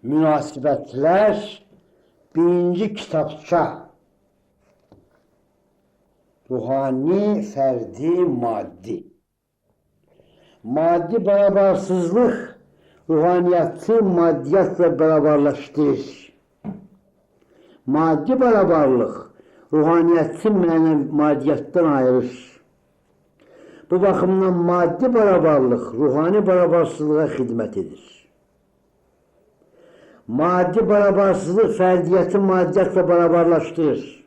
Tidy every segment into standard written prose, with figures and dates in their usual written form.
Münasibetler birinci kitapça. Ruhani, ferdi, maddi. Maddi berabersizlik ruhaniyatı maddiyatla beraberleştirir. Maddi beraberlik ruhaniyatı maddiyattan ayırır. Bu bakımdan maddi beraberlik ruhani berabersizliğe hizmet edir. Maddi berabersizlik ferdiyeti maddiyatla beraberleştirir.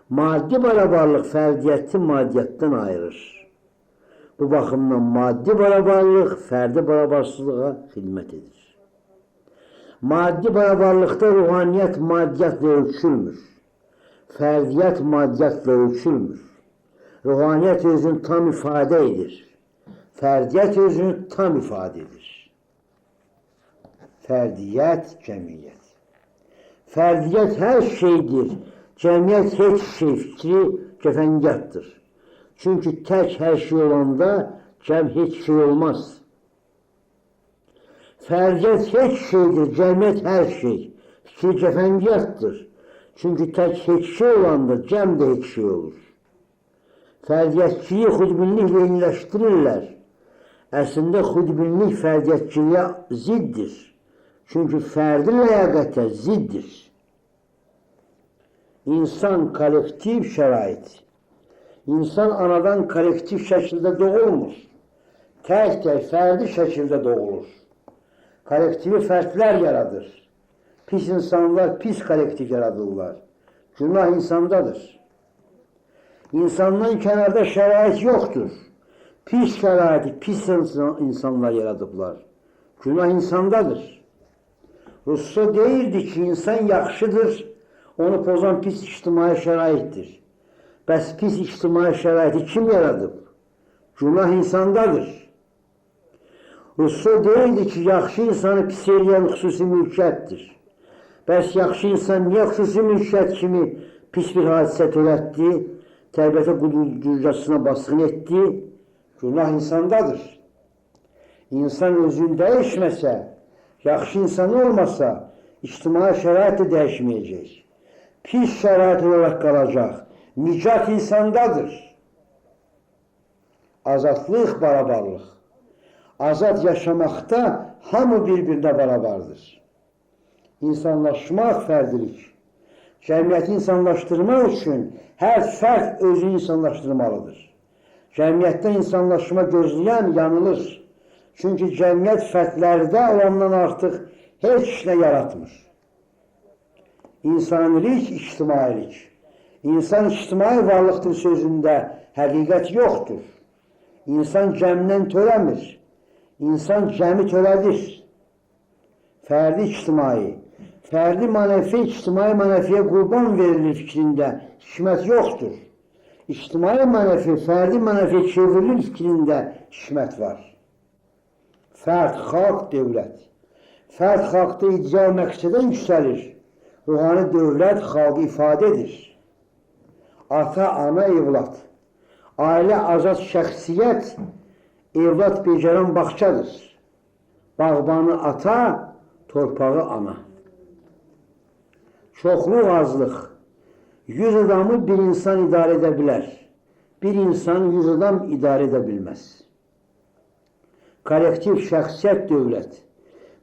Maddi beraberlik ferdiyeti maddiyattan ayırır. Bu bakımdan maddi beraberlik ferdi berabersizliğe hizmet edir. Maddi beraberlikte ruhaniyet maddiyatla ölçülmür. Ferdiyet maddiyatla ölçülmür. Ruhaniyet özünü tam ifade edir. Ferdiyet özünü tam ifade edir. Ferdiyet, cemiyet. Ferdiyet her şeydir. Cemiyet hiç şey fikri cefengattır. Çünkü tek her şey olanda cem hiç şey olmaz. Ferdiyet hiç şeydir. Cemiyet her şey. Fikri cefengattır. Çünkü tek hiç şey olanda cem de hiç şey olur. Ferdiyetçiliği hudbinlikle iyileştirirler. Aslında hudbinlik ferdiyetçiliğe ziddir. Çünkü ferdi liyakate ziddir. İnsan kolektif şerait. İnsan anadan kolektif şekilde doğulmur. Tek tek ferdi şekilde doğulur. Kolektifi fertler yaradır. Pis insanlar pis kolektif yaradırlar. Günah insandadır. İnsandan kenarda şerait yoktur. Pis şeraiti pis insanlar yaradıblar. Günah insandadır. Russo değildi ki insan yaxşıdır, onu pozan pis içtimai şeraittir. Bəs pis içtimai şeraiti kim yaradıb? Günah insandadır. Russo değildi ki yaxşı insanı pis eləyən xüsusi mülkiyyətdir. Bəs yaxşı insan niyə xüsusi mülkiyyət kimi pis bir hadisə törətdi, təbiətə qudurcasına basqın etdi? Günah insandadır. İnsan özünü dəyişməsə, yaxşı insan olmasa, içtimai şərait də dəyişməyəcək. Pis şərait olaraq qalacaq. Nicat insandadır. Azadlıq, barabarlıq. Azad yaşamaqda hamı bir-birinə barabardır. İnsanlaşmaq fərdilik. Cəmiyyəti insanlaşdırmaq üçün hər fərd özünü insanlaşdırmalıdır. Cəmiyyətdə insanlaşma gözləyən yanılır. Çünki cəmiyyət fərdlərdə olandan artıq heç nə yaratmır. İnsanilik, ictimailik. İnsan ictimai varlıqdır sözündə həqiqət yoxdur. İnsan cəmdən törəmir. İnsan cəmi törədir. Fərdi ictimai. Fərdi mənəfi, ictimai mənəfiyə qurban verilir fikrində hikmət yoxdur. İctimai mənəfi, fərdi mənəfiyə çevrilir fikrində hikmət var. Fərd, xalq, dövlət. Fərd xalqda ideal məqsədə yüksəlir. Ruhani dövlət xalqı ifadə edir. Ata, ana, evlad. Ailə, azad şəxsiyyət, evlad becərən bağçadır. Bağbanı ata, torpağı ana. Çoxluq, azlıq. 100 adamı bir insan idarə edə bilər. Bir insan 100 adam idarə edə bilməz. Kolektiv şəxsiyyət dövlət.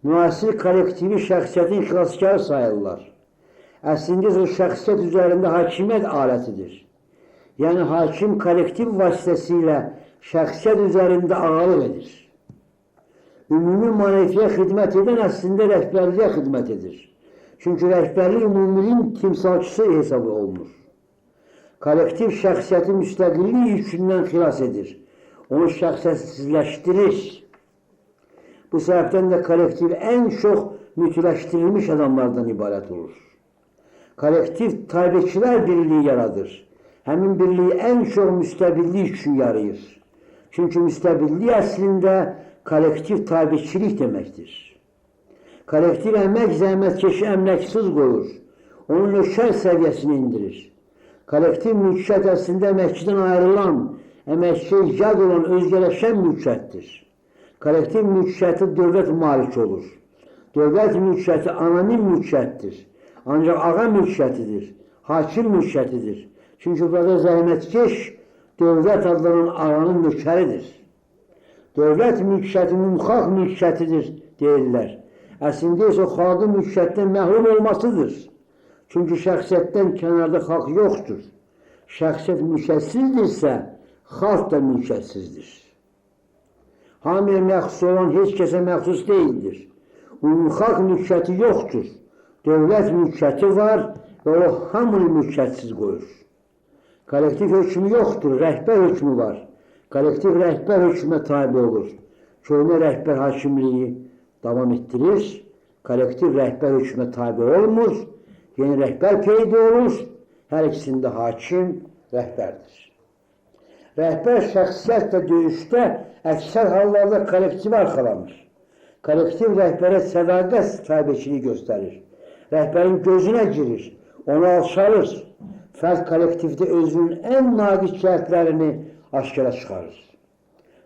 Müasir kollektivi şəxsiyyətin xilaskarı sayırlar. Əslində o şəxsiyyət üzərində hakimiyyət alətidir. Yəni hakim kollektiv vasitəsilə şəxsiyyət üzərində ağalıq edir. Ümumi mənəfiyə xidmət edən əslində rəhbərliyə xidmət edir. Çünki rəhbərlik ümumiliyin timsalçısı hesabı olunur. Kollektiv şəxsiyyəti müstəqillik yükündən xilas edir. Onu şəxsiyyətsizləşdirir. Bu səbəbdən də kollektiv ən çox mütləşdirilmiş adamlardan ibarət olur. Kollektiv tabiçilər birliyi yaradır. Həmin birliyi ən çox müstəbillik üçün yarayır. Çünki müstəbillik əslində kollektiv tabiçilik deməkdir. Kollektiv əmək zəhmətkeşi əmləksiz qoyur. Onun nökər səviyyəsini indirir. Kollektiv mülkiyyət əslində əməkçidən ayrılan, əməkçiyə icad olan özgələşən mülkiyyətdir. Kollektiv mülkiyyəti dövlət malik olur. Dövlət mülkiyyəti anonim mülkiyyətdir. Ancaq ağa mülkiyyətidir, hakim mülkiyyətidir. Çünki burada zəhmətkeş dövlət adlanan ağanın nökəridir. Dövlət mülkiyyəti xalq mülkiyyətidir deyirlər. Əslində isə xalqın mülkiyyətdən məhrum olmasıdır. Çünki şəxsiyyətdən kənarda xalq yoxdur. Şəxsiyyət mülkiyyətsizdirsə, xalq da mülkiyyətsizdir. Hamıya məxsus olan heç kəsə məxsus deyildir. Xalq mülkiyyəti yoxdur. Dövlət mülkiyyəti var və o hamını mülkiyyətsiz qoyur. Kollektiv hökmü yoxdur, rəhbər hökmü var. Kollektiv rəhbər hökmə tabi olur. Köhnə rəhbər hakimliyi davam etdirir. Kollektiv rəhbər hökmə tabi olmur. Yeni rəhbər peyda olur. Hər ikisində hakim rəhbərdir. Rəhbər şəxsiyyətlə döyüşdə əksər hallarda kollektivi arxalanır. Kollektiv rəhbərə sədaqət tabiçiliyi göstərir. Rəhbərin gözünə girir, onu alçalır. Fərd kollektivdə özünün ən naqis cəhətlərini aşkara çıxarır.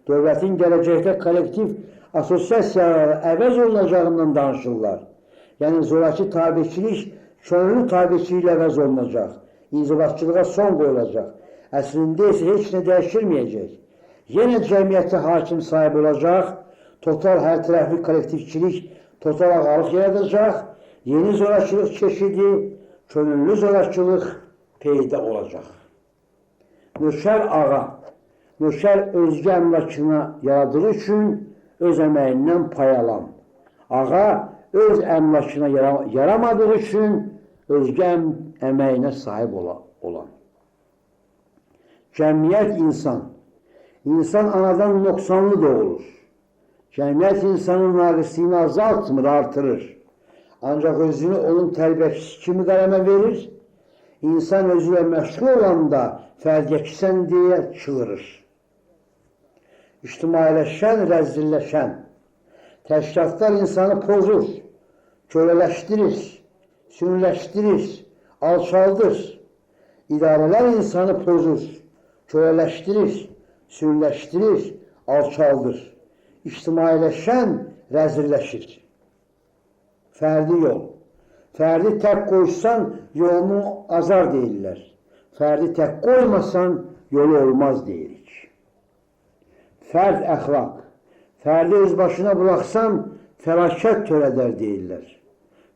Dövlətin gələcəkdə kollektiv asosiasiyaları əvəz olunacağından danışırlar. Yəni zorakı tabiçilik könüllü tabiçiliyi əvəz olunacaq. İnzibatçılığa son qoyulacaq. Əslində isə heç nə dəyişilməyəcək. Yenə cəmiyyətə hakim sahib olacaq, total hər tərəfli kollektivçilik, total ağalıq yaradacaq, yeni zorakılıq çeşidi, könüllü zorakılıq peyda olacaq. Nökər ağa, nökər özgə əmlakına yaradığı üçün öz əməyindən pay alan. Ağa öz əmlakına yaramadığı üçün özgə əməyinə sahib olan. Cəmiyyət insan. İnsan anadan nöqsanlı doğulur. Cəmiyyət insanın naqisliyini azaltmır, artırır. Ancaq özünü onun tərbiyəçisi kimi qələmə verir. İnsan özüyle məşğul olanda fərdiyyəksən deyə çığırır. İctimailəşən, rəzilləşən. Təşkilatlar insanı pozur, kölələşdirir, sünniləşdirir, alçaldır. İdarələr insanı pozur, kölələşdirir, sünniləşdirir, alçaldır. İctimailəşən rəzilləşir. Fərdi yol. Fərdi tək qoysan yolunu azar deyirlər. Fərdi tək qoymasan yolu olmaz deyirik. Fərd əxlaq. Fərdi öz başına buraxsan fəlakət törədər deyirlər.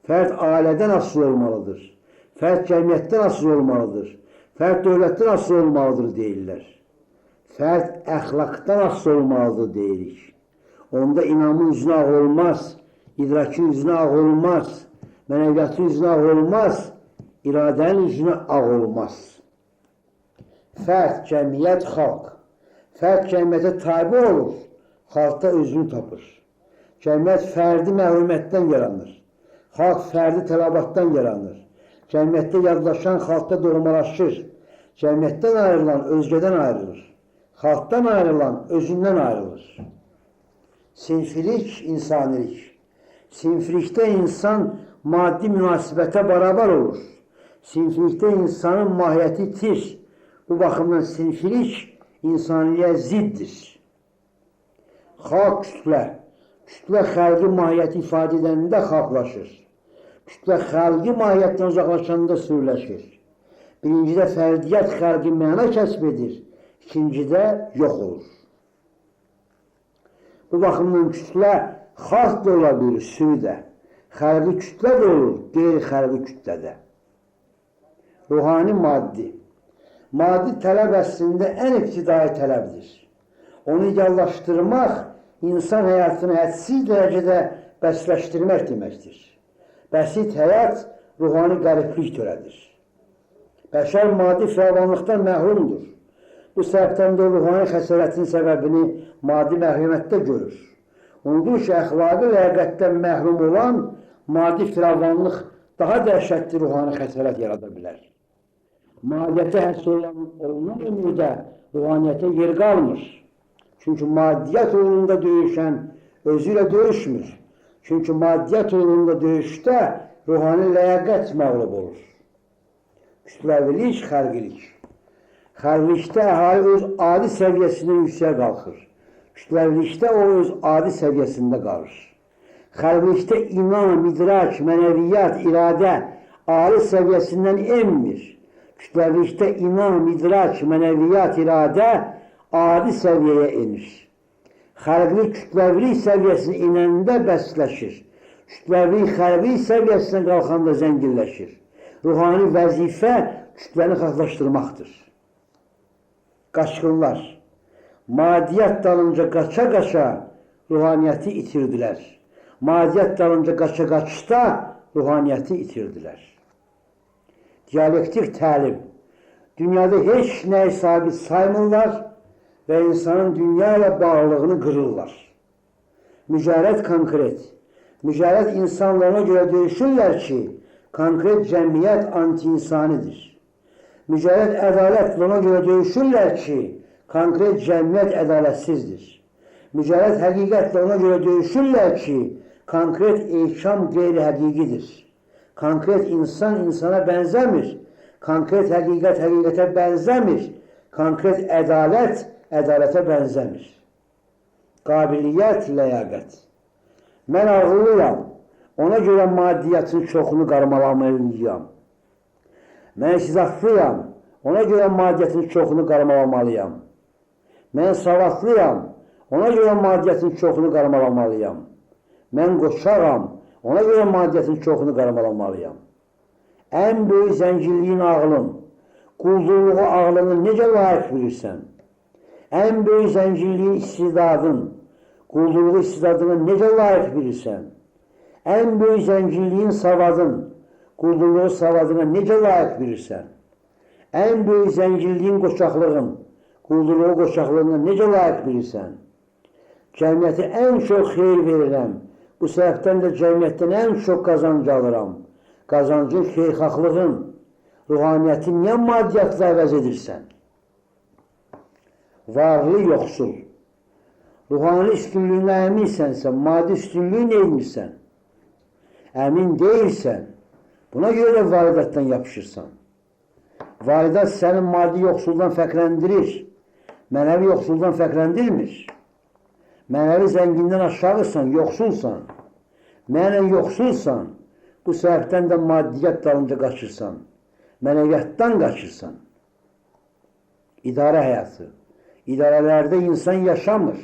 Fərd ailədən asılı olmalıdır. Fərd cəmiyyətdən asılı olmalıdır. Fərd dövlətdən asılı olmalıdır deyirlər. Fərd əxlaqdan asılı olmalıdır deyirik. Onda inamın üzünə ağ olmaz, idrakin üzünə ağ olmaz, mənəviyyatın üzünə ağ olmaz, iradənin üzünə ağ olmaz. Fərd, cəmiyyət, xalq. Fərd cəmiyyətə tabi olur, xalqda özünü tapır. Cəmiyyət fərdi məhrumiyyətdən yaranır. Xalq fərdi tələbatdan yaranır. Cəmiyyətdə yadlaşan xalqda doğmalaşır. Cəmiyyətdən ayrılan özgədən ayrılır. Xalqdan ayrılan özündən ayrılır. Sinfilik, insanilik. Sinfilikdə insan maddi münasibətə barabar olur. Sinfilikdə insanın mahiyyəti itir. Bu baxımdan sinfilik insaniliyə ziddir. Xalq kütlə. Kütlə xalqi mahiyyəti ifadə edəndə xalqlaşır. Kütlə xalqi mahiyyətdən uzaqlaşanda sürüləşir. Birincidə fərdiyyət xalqi məna kəsb edir. İkincidə yox olur. Bu baxımdan kütlə xalq da ola bilir, sürü də. Xalqi kütlə də olur, qeyri-xalqi kütlə də. Ruhani maddi. Maddi tələb əslində ən ibtidai tələbdir. Onu ideallaşdırmaq, insan həyatını hədsiz dərəcədə bəsləşdirmək deməkdir. Bəsit həyat ruhani qəriblik törədir. Bəşər maddi firavanlıqdan məhrumdur. Bu səbəbdən də ruhani xəsarətin səbəbini maddi məhrumiyyətdə görür. Unudur ki, əxlaqi ləyaqətdən məhrum olan maddi firavanlıq daha dəhşətli ruhani xəsarət yarada bilər. Madiyyətə həsr olunan ömürdə ruhaniyyətə yer qalmır. Çünki maddiyyət uğrunda döyüşən özü ilə döyüşmür. Çünki maddiyyət uğrunda döyüşdə ruhani ləyaqət məğlub olur. Kütləvilik, xərqilik. Xərqilikdə əhali öz adi səviyyəsindən yüksək qalxır. Kütləvilikdə o öz adi səviyyəsində qalır. Xəlqlikdə iman, idrak, mənəviyyat, iradə ali səviyyəsindən enmir. Kütləvilikdə iman, idrak, mənəviyyat, iradə adi səviyyəyə enir. Xəlqlik kütləvilik səviyyəsinə inəndə bəsləşir. Kütləvilik xəlqlik səviyyəsinə qalxanda zənginləşir. Ruhani vəzifə kütləni xalqlaşdırmaqdır. Qaçqınlar maddiyyat dalınca qaça-qaça ruhaniyyəti itirdilər. Maddiyyat dalınca qaça-qaçda ruhaniyyəti itirdilər. Diyalektik təlim. Dünyada heç nəyi sabit saymırlar və insanın dünya ilə bağlılığını qırırlar. Mücərrəd konkret. Mücərrəd insanlarına görə döyüşürlər ki, konkret cəmiyyət anti-insanidir. Mücərrəd ədalətlə ona görə döyüşürlər ki, konkret cəmiyyət ədalətsizdir. Mücərrəd həqiqətlə ona görə döyüşürlər ki, konkret ehkam qeyri-həqiqidir. Konkret insan insana bənzəmir. Konkret həqiqət həqiqətə bənzəmir. Konkret ədalət ədalətə bənzəmir. Qabiliyyət, ləyaqət. Mən ağıllıyam. Ona görə maddiyyatın çoxunu qarmalamalıyam. Mən sizatlıyam. Ona görə maddiyyatın çoxunu qarmalamalıyam. Mən savadlıyam. Ona görə maddiyyatın çoxunu qarmalamalıyam. Mən qoçağam. Ona görə maddiyyatın çoxunu qarmalamalıyam. Ən böyük zənginliyin ağlın, quldurluğu ağlını necə layiq bilirsən? Ən böyük zənginliyin istidadın, quldurluğu istidadını necə layiq bilirsən? Ən böyük zənginliyin savadın, quldurluğu savadına necə layiq bilirsən? Ən böyük zənginliyin qoçaqlığın, quldurluğu qoçaqlığına necə layiq bilirsən? Cəmiyyəti ən çox xeyir verirəm. Bu səbəbdən də cəmiyyətdən ən çox qazanc alıram. Qazancın, xeyirxahlığın, ruhaniyyəti niyə maddiyyatla əvəz edirsən? Varlı, yoxsul. Ruhani üstünlüyünə əminsənsə, maddi üstünlüyü neymirsən? Əmin deyilsən, buna görə də varidətdən yapışırsan. Varidat səni maddi yoxsuldan fərqləndirir, mənəvi yoxsuldan fərqləndirmir. Mənəvi zəngindən aşağısan, yoxsulsan. Mənən yoxsulsan, bu səbəbdən də maddiyyat dalınca qaçırsan. Mənəviyyatdan qaçırsan. İdarə həyatı. İdarələrdə insan yaşamır.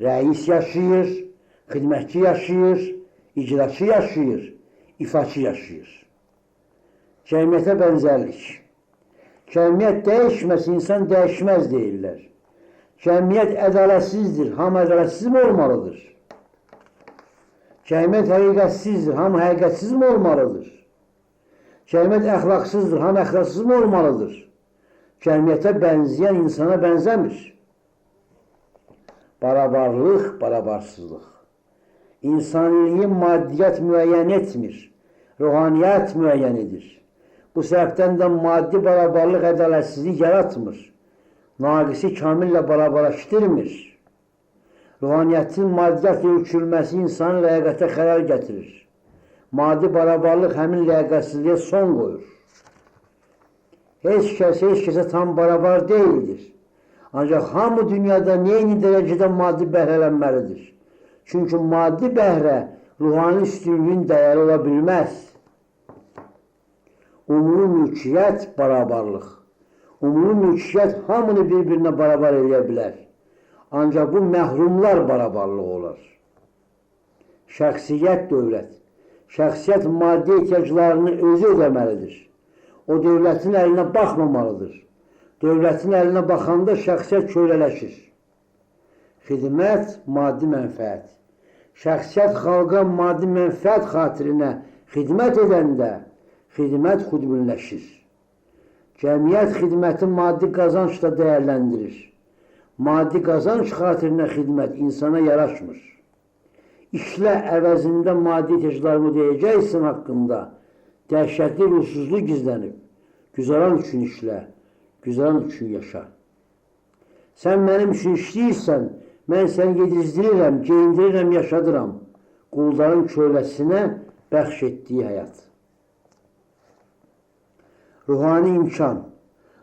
Rəis yaşayır, xidmətçi yaşayır, icraçı yaşayır, ifaçı yaşayır. Cəmiyyətə bənzərlik. Cəmiyyət dəyişməsə insan dəyişməz deyirlər. Cəmiyyət ədalətsizdir, hamı ədalətsiz mi olmalıdır? Cəmiyyət həqiqətsizdir, hamı həqiqətsiz mi olmalıdır? Cəmiyyət əxlaqsızdır, hamı əxlaqsız mı olmalıdır? Cəmiyyətə bənzəyən insana bənzəmir. Barabarlıq, barabarsızlıq. İnsaniliyi maddiyyat müəyyən etmir, ruhaniyyat müəyyən edir. Bu səbəbdən də maddi barabarlıq ədalətsizlik yaratmır. Naqisi kamillə barabarlaşdırmır. Ruhaniyyətin maddiyyatla ölçülməsi insanın ləyaqətə xələl gətirir. Maddi barabarlıq həmin ləyaqətsizliyə son qoyur. Heç kəsə tam barabar deyildir. Ancaq hamı dünyada eyni dərəcədə maddi bəhrələnməlidir. Çünki maddi bəhrə ruhani üstünlüyün dəyəri ola bilməz. Umumi mülkiyyət barabarlıq. Umumi mülkiyyət hamını bir-birinə barabar eləyə bilər. Ancaq bu məhrumlar barabarlıq olar. Şəxsiyyət dövlət. Şəxsiyyət maddi ehtiyaclarını özü ödəməlidir. O dövlətin əlinə baxmamalıdır. Dövlətin əlinə baxanda şəxsiyyət kölələşir. Xidmət, maddi mənfəət. Şəxsiyyət xalqa maddi mənfəət xatirinə xidmət edəndə xidmət xudbinləşir. Cəmiyyət xidməti maddi qazançla dəyərləndirir. Maddi qazanç xatirinə xidmət insana yaraşmır. İşlə əvəzində maddi ehtiyaclarını ödəyəcəksin haqqında dəhşətli ruhsuzluq gizlənib. Güzaran üçün işlə, güzaran üçün yaşa. Sən mənim üçün işləyirsən, mən səni yedizdirirəm, geyindirirəm, yaşadıram. Qulların köləsinə bəxş etdiyi həyat. Ruhani imkan.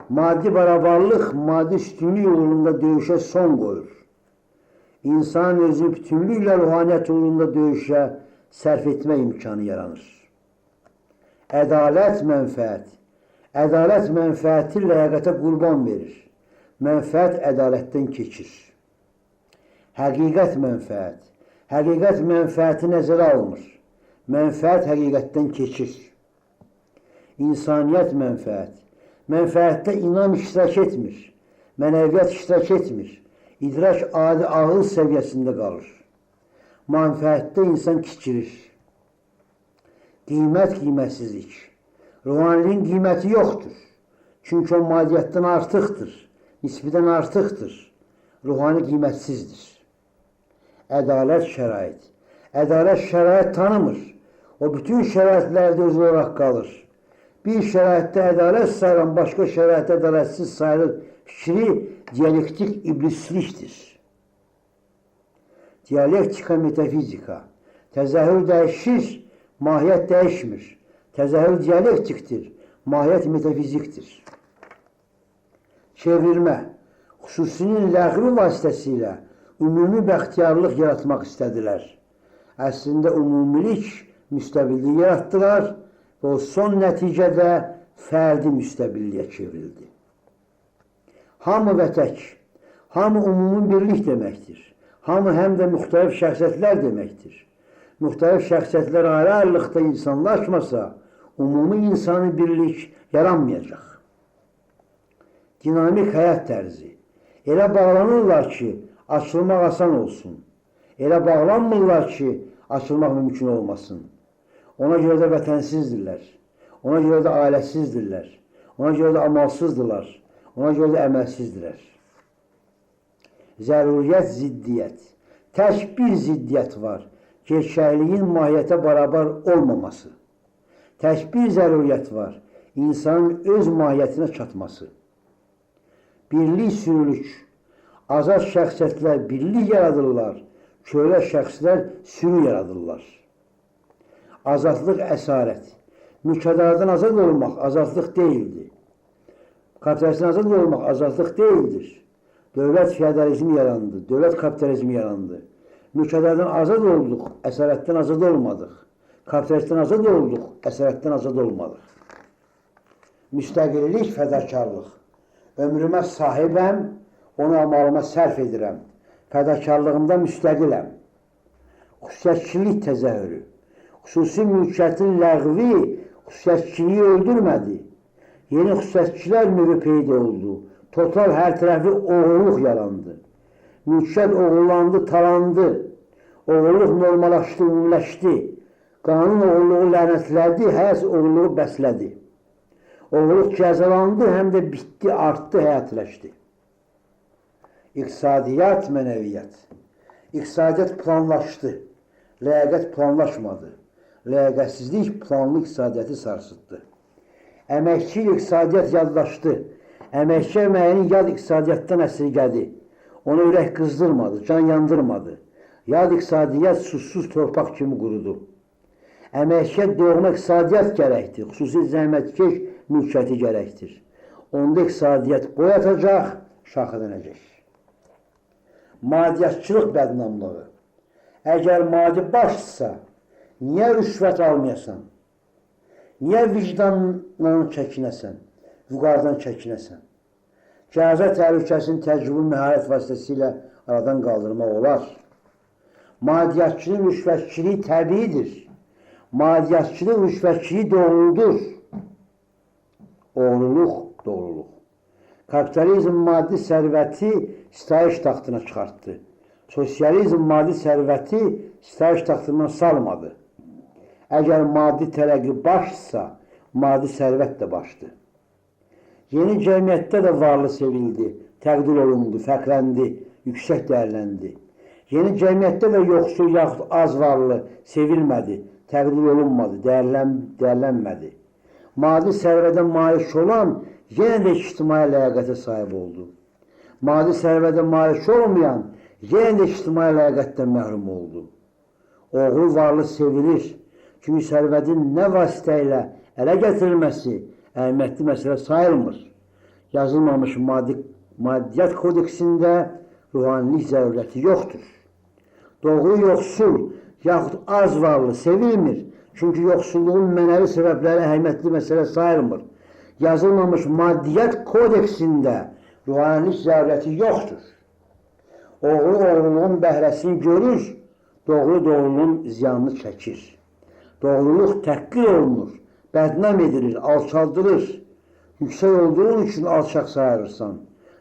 Maddi barabarlıq, maddi üstünlük uğrunda döyüşə son qoyur. İnsan özünü bütünlüklə ruhaniyyət uğrunda döyüşə sərf etmə imkanı yaranır. Ədalət mənfəət. Ədalət mənfəəti ləyaqətə qurban verir. Mənfəət ədalətdən keçir. Həqiqət mənfəət. Həqiqət mənfəəti nəzərə alınır. Mənfəət həqiqətdən keçir. İnsaniyyət mənfəət. Mənfəətdə inam iştirak etmir. Mənəviyyat iştirak etmir. İdrak adi ağıl səviyyəsində qalır. Mənfəətdə insan kiçilir. Qiymət, qimətsizlik. Ruhaniliyin qiyməti yoxdur. Çünki o madiyyətdən artıqdır. Nisbidən artıqdır. Ruhani qiymətsizdir. Ədalət şərait. Ədalət şərait tanımır. O bütün şəraitlərdə özü olaraq qalır. Bir şəraitdə ədalət sayılan, başqa şəraitdə ədalətsiz sayılır fikri diyalektik iblislikdir. Diyalektika metafizika. Təzahür dəyişir, mahiyyət dəyişmir. Təzahür diyalektikdir, mahiyyət metafizikdir. Çevirmə. Xüsusinin ləğvi vasitəsilə ümumi bəxtiyarlıq yaratmaq istədilər. Əslində umumilik müstəbilliyi yaratdılar və o son nəticədə fərdi müstəbilliyə çevrildi. Hamı və tək, hamı umumi birlik deməkdir. Hamı həm də müxtəlif şəxsiyyətlər deməkdir. Müxtəlif şəxsiyyətlər ayrı-ayrılıqda insanlaşmasa, umumi insani birlik yaranmayacaq. Dinamik həyat tərzi. Elə bağlanırlar ki, açılmaq asan olsun. Elə bağlanmırlar ki, açılmaq mümkün olmasın. Ona görə də vətənsizdirlər. Ona görə də ailəsizdirlər. Ona görə də amalsızdırlar. Ona görə də əməlsizdirlər. Zəruriyyət, ziddiyyət. Tək bir ziddiyyət var. Gerçəkliyin mahiyyətə bərabər olmaması. Tək bir zəruriyyət var. İnsanın öz mahiyyətinə çatması. Birlik, sürülük. Azad şəxsiyyətlər birlik yaradırlar. Kölə şəxslər sürü yaradırlar. Azadlıq, əsarət. Mülkədardan azad olmaq azadlıq deyildir. Kapitalistdən azad olmaq azadlıq deyildir. Dövlət feodalizmi yarandı, dövlət kapitalizmi yarandı. Mülkədardan azad olduq, əsarətdən azad olmadıq. Kapitalistdən azad olduq, əsarətdən azad olmadıq. Müstəqillik, fədakarlıq. Ömrümə sahibəm, onu amalıma sərf edirəm. Fədakarlığımda müstəqiləm. Xüsusiyyətçilik təzəhürü. Xüsusi mülkiyyətin ləğvi xüsusiyyətçiliyi öldürmədi. Yeni xüsusiyyətçilər növü peyda oldu. Total hər tərəfli oğurluq yarandı. Mülkiyyət oğurlandı, talandı. Oğurluq normallaşdı, ümumiləşdi. Qanun oğurluğu lənətlədi, həyat oğurluğu bəslədi. Oğurluq cəzalandı, həm də bitdi, artdı, həyatləşdi. İqtisadiyyat, mənəviyyat. İqtisadiyyat planlaşdı. Ləyaqət planlaşmadı. Ləyaqətsizlik planlı iqtisadiyyatı sarsıtdı. Əməkçi iqtisadiyyat yadlaşdı. Əməkçi əməyini yad iqtisadiyyatdan əsirgədi. Onu ürək qızdırmadı, can yandırmadı. Yad iqtisadiyyat susuz torpaq kimi qurudu. Əməkçiyə doğma iqtisadiyyat gərəkdir, xüsusi zəhmətkeş mülkiyyəti gərəkdir. Onda iqtisadiyyat boy atacaq, şaxələnəcək. Madiyyatçılıq bədnamlığı. Əgər madi başdırsa, niyə rüşvət almayasan? Niyə vicdanla çəkinəsən? Vüqardan çəkinəsən? Cəza təhlükəsini təcrübə məharət vasitəsilə aradan qaldırmaq olar. Madiyyatçılıq, rüşvətçiliyi təbiidir. Madiyyatçılıq, rüşvətçiliyi doğruludur. Oğruluq, doğruluq. Kapitalizm maddi sərvəti sitayiş taxtına çıxartdı. Sosializm maddi sərvəti sitayiş taxtına salmadı. Əgər maddi tərəqqi başdırsa, maddi sərvət də başdır. Yeni cəmiyyətdə də varlı sevildi, təqdir olundu, fərqləndi, yüksək dəyərləndi. Yeni cəmiyyətdə də yoxsul yaxud az varlı sevilmədi, təqdir olunmadı, dəyərlənmədi. Maddi sərvədə malik olan yenə də ictimai ləyaqətə sahib oldu. Maddi sərvədə malik olmayan yenə də ictimai ləyaqətdən məhrum oldu. Oğul varlı sevilir. Çünki sərvətin nə vasitə ilə ələ gətirilməsi əhəmiyyətli məsələ sayılmır. Yazılmamış maddiyyat kodeksində ruhanilik zərurəti yoxdur. Doğru yoxsul, yaxud az varlı sevilmir. Çünki yoxsulluğun mənəvi səbəbləri əhəmiyyətli məsələ sayılmır. Yazılmamış maddiyyat kodeksində ruhanilik zərurəti yoxdur. Oğlu oğluluğun bəhrəsini görür, doğru doğruluğun ziyanını çəkir. Doğruluq təhqir olunur, bədnam edilir, alçaldılır. Yüksək olduğun üçün alçaq sayılırsan,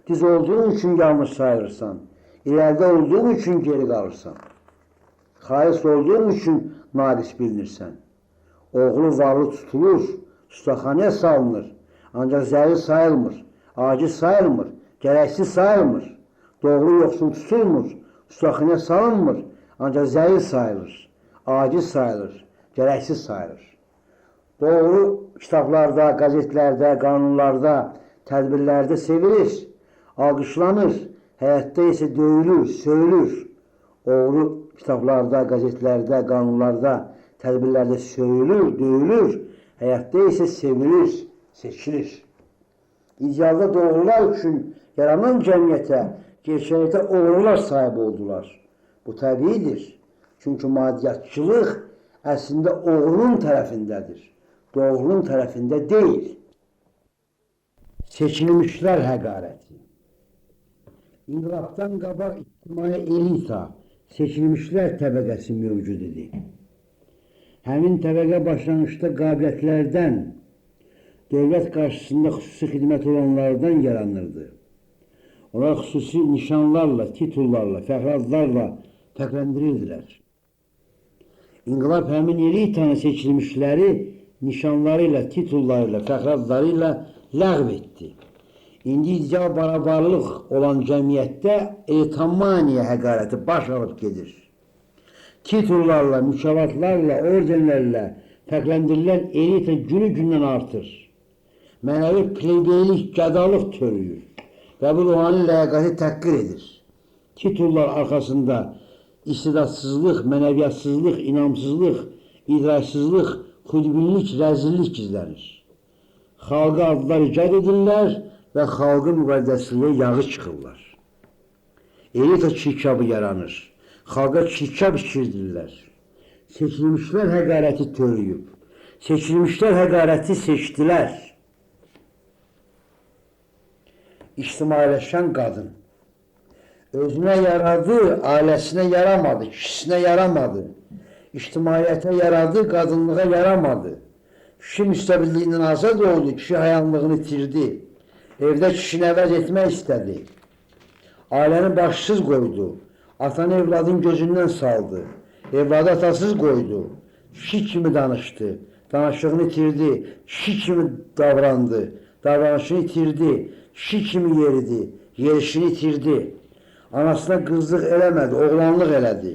diz olduğun üçün yanlış sayılırsan, ileride olduğun için geri kalırsan, halis olduğun için naqis bilinirsən. Oğlu varlı tutulur, ustaxanaya salınır, ancaq zəli sayılmır, aciz sayılmır, gərəksiz sayılmır. Doğru yoxsul tutulmur, ustaxanaya salınmır, ancaq zəli sayılır, aciz sayılır, gərəksiz sayılır. Doğru kitablarda, gazetlərdə, qanunlarda, tədbirlərdə sevilir, alqışlanır, həyatda isə döyülür, söyülür. Oğru kitablarda, gazetlərdə, qanunlarda, tədbirlərdə söyülür, döyülür, həyatda isə sevilir, seçilir. İdealda doğrular üçün yaranan cəmiyyətə, gerçəkdə oğrular sahib oldular. Bu təbiidir. Çünki maddiyyatçılıq əslində oğrunun tərəfindədir. Doğrunun tərəfində deyil. Seçilmişlər həqarəti. İnqilabdan qabaq ictimai elita, seçilmişlər təbəqəsi mövcud idi. Həmin təbəqə başlanğıçda qabiliyyətlərdən, dövlət qarşısında xüsusi xidmət olanlardan yaranırdı. Onlar xüsusi nişanlarla, titullarla, fəxri adlarla fərqləndirirdilər. İnqilab həmin elitanın seçilmişləri nişanlarıyla, titullarıyla, fəxri adlarıyla ləğv etdi. İndi icra barabarlıq olan cəmiyyətdə elitamaniya həqarəti baş alıb gedir. Titullarla, mükafatlarla, ordenlərlə fərqləndirilən elita günü-gündən artır. Mənəvi plebeylik, qədalıq törüyür və bu ruhani ləyaqəti təhqir edir. Titullar arxasında istidadsızlıq, mənəviyyətsizlik, inamsızlıq, idrarsızlıq, xudbinlik, rəzillik gizlənir. Xalqa adlar icad edirlər və xalqı müqəddəsliyə yağı çıxırlar. Elita çirkabı yaranır, xalqa çirkab içirdirlər. Seçilmişlər həqarəti törüyüb, seçilmişlər həqarəti seçdilər. İctimailəşən qadın özünə yaradı, ailəsinə yaramadı, kişisinə yaramadı. İctimaiyyətə yaradı, qadınlığa yaramadı. Kişi müstəbilliyindən azad oldu, kişi hayanlığını itirdi. Evdə kişini əvəz etmək istədi. Ailəni başsız qoydu. Atanı evladın gözündən saldı. Evladı atasız qoydu. Kişi kimi danışdı. Danışığını itirdi. Kişi kimi davrandı. Davranışını itirdi. Kişi kimi yeridi. Yerişini itirdi. Anasına qızlıq eləmədi, oğlanlıq elədi.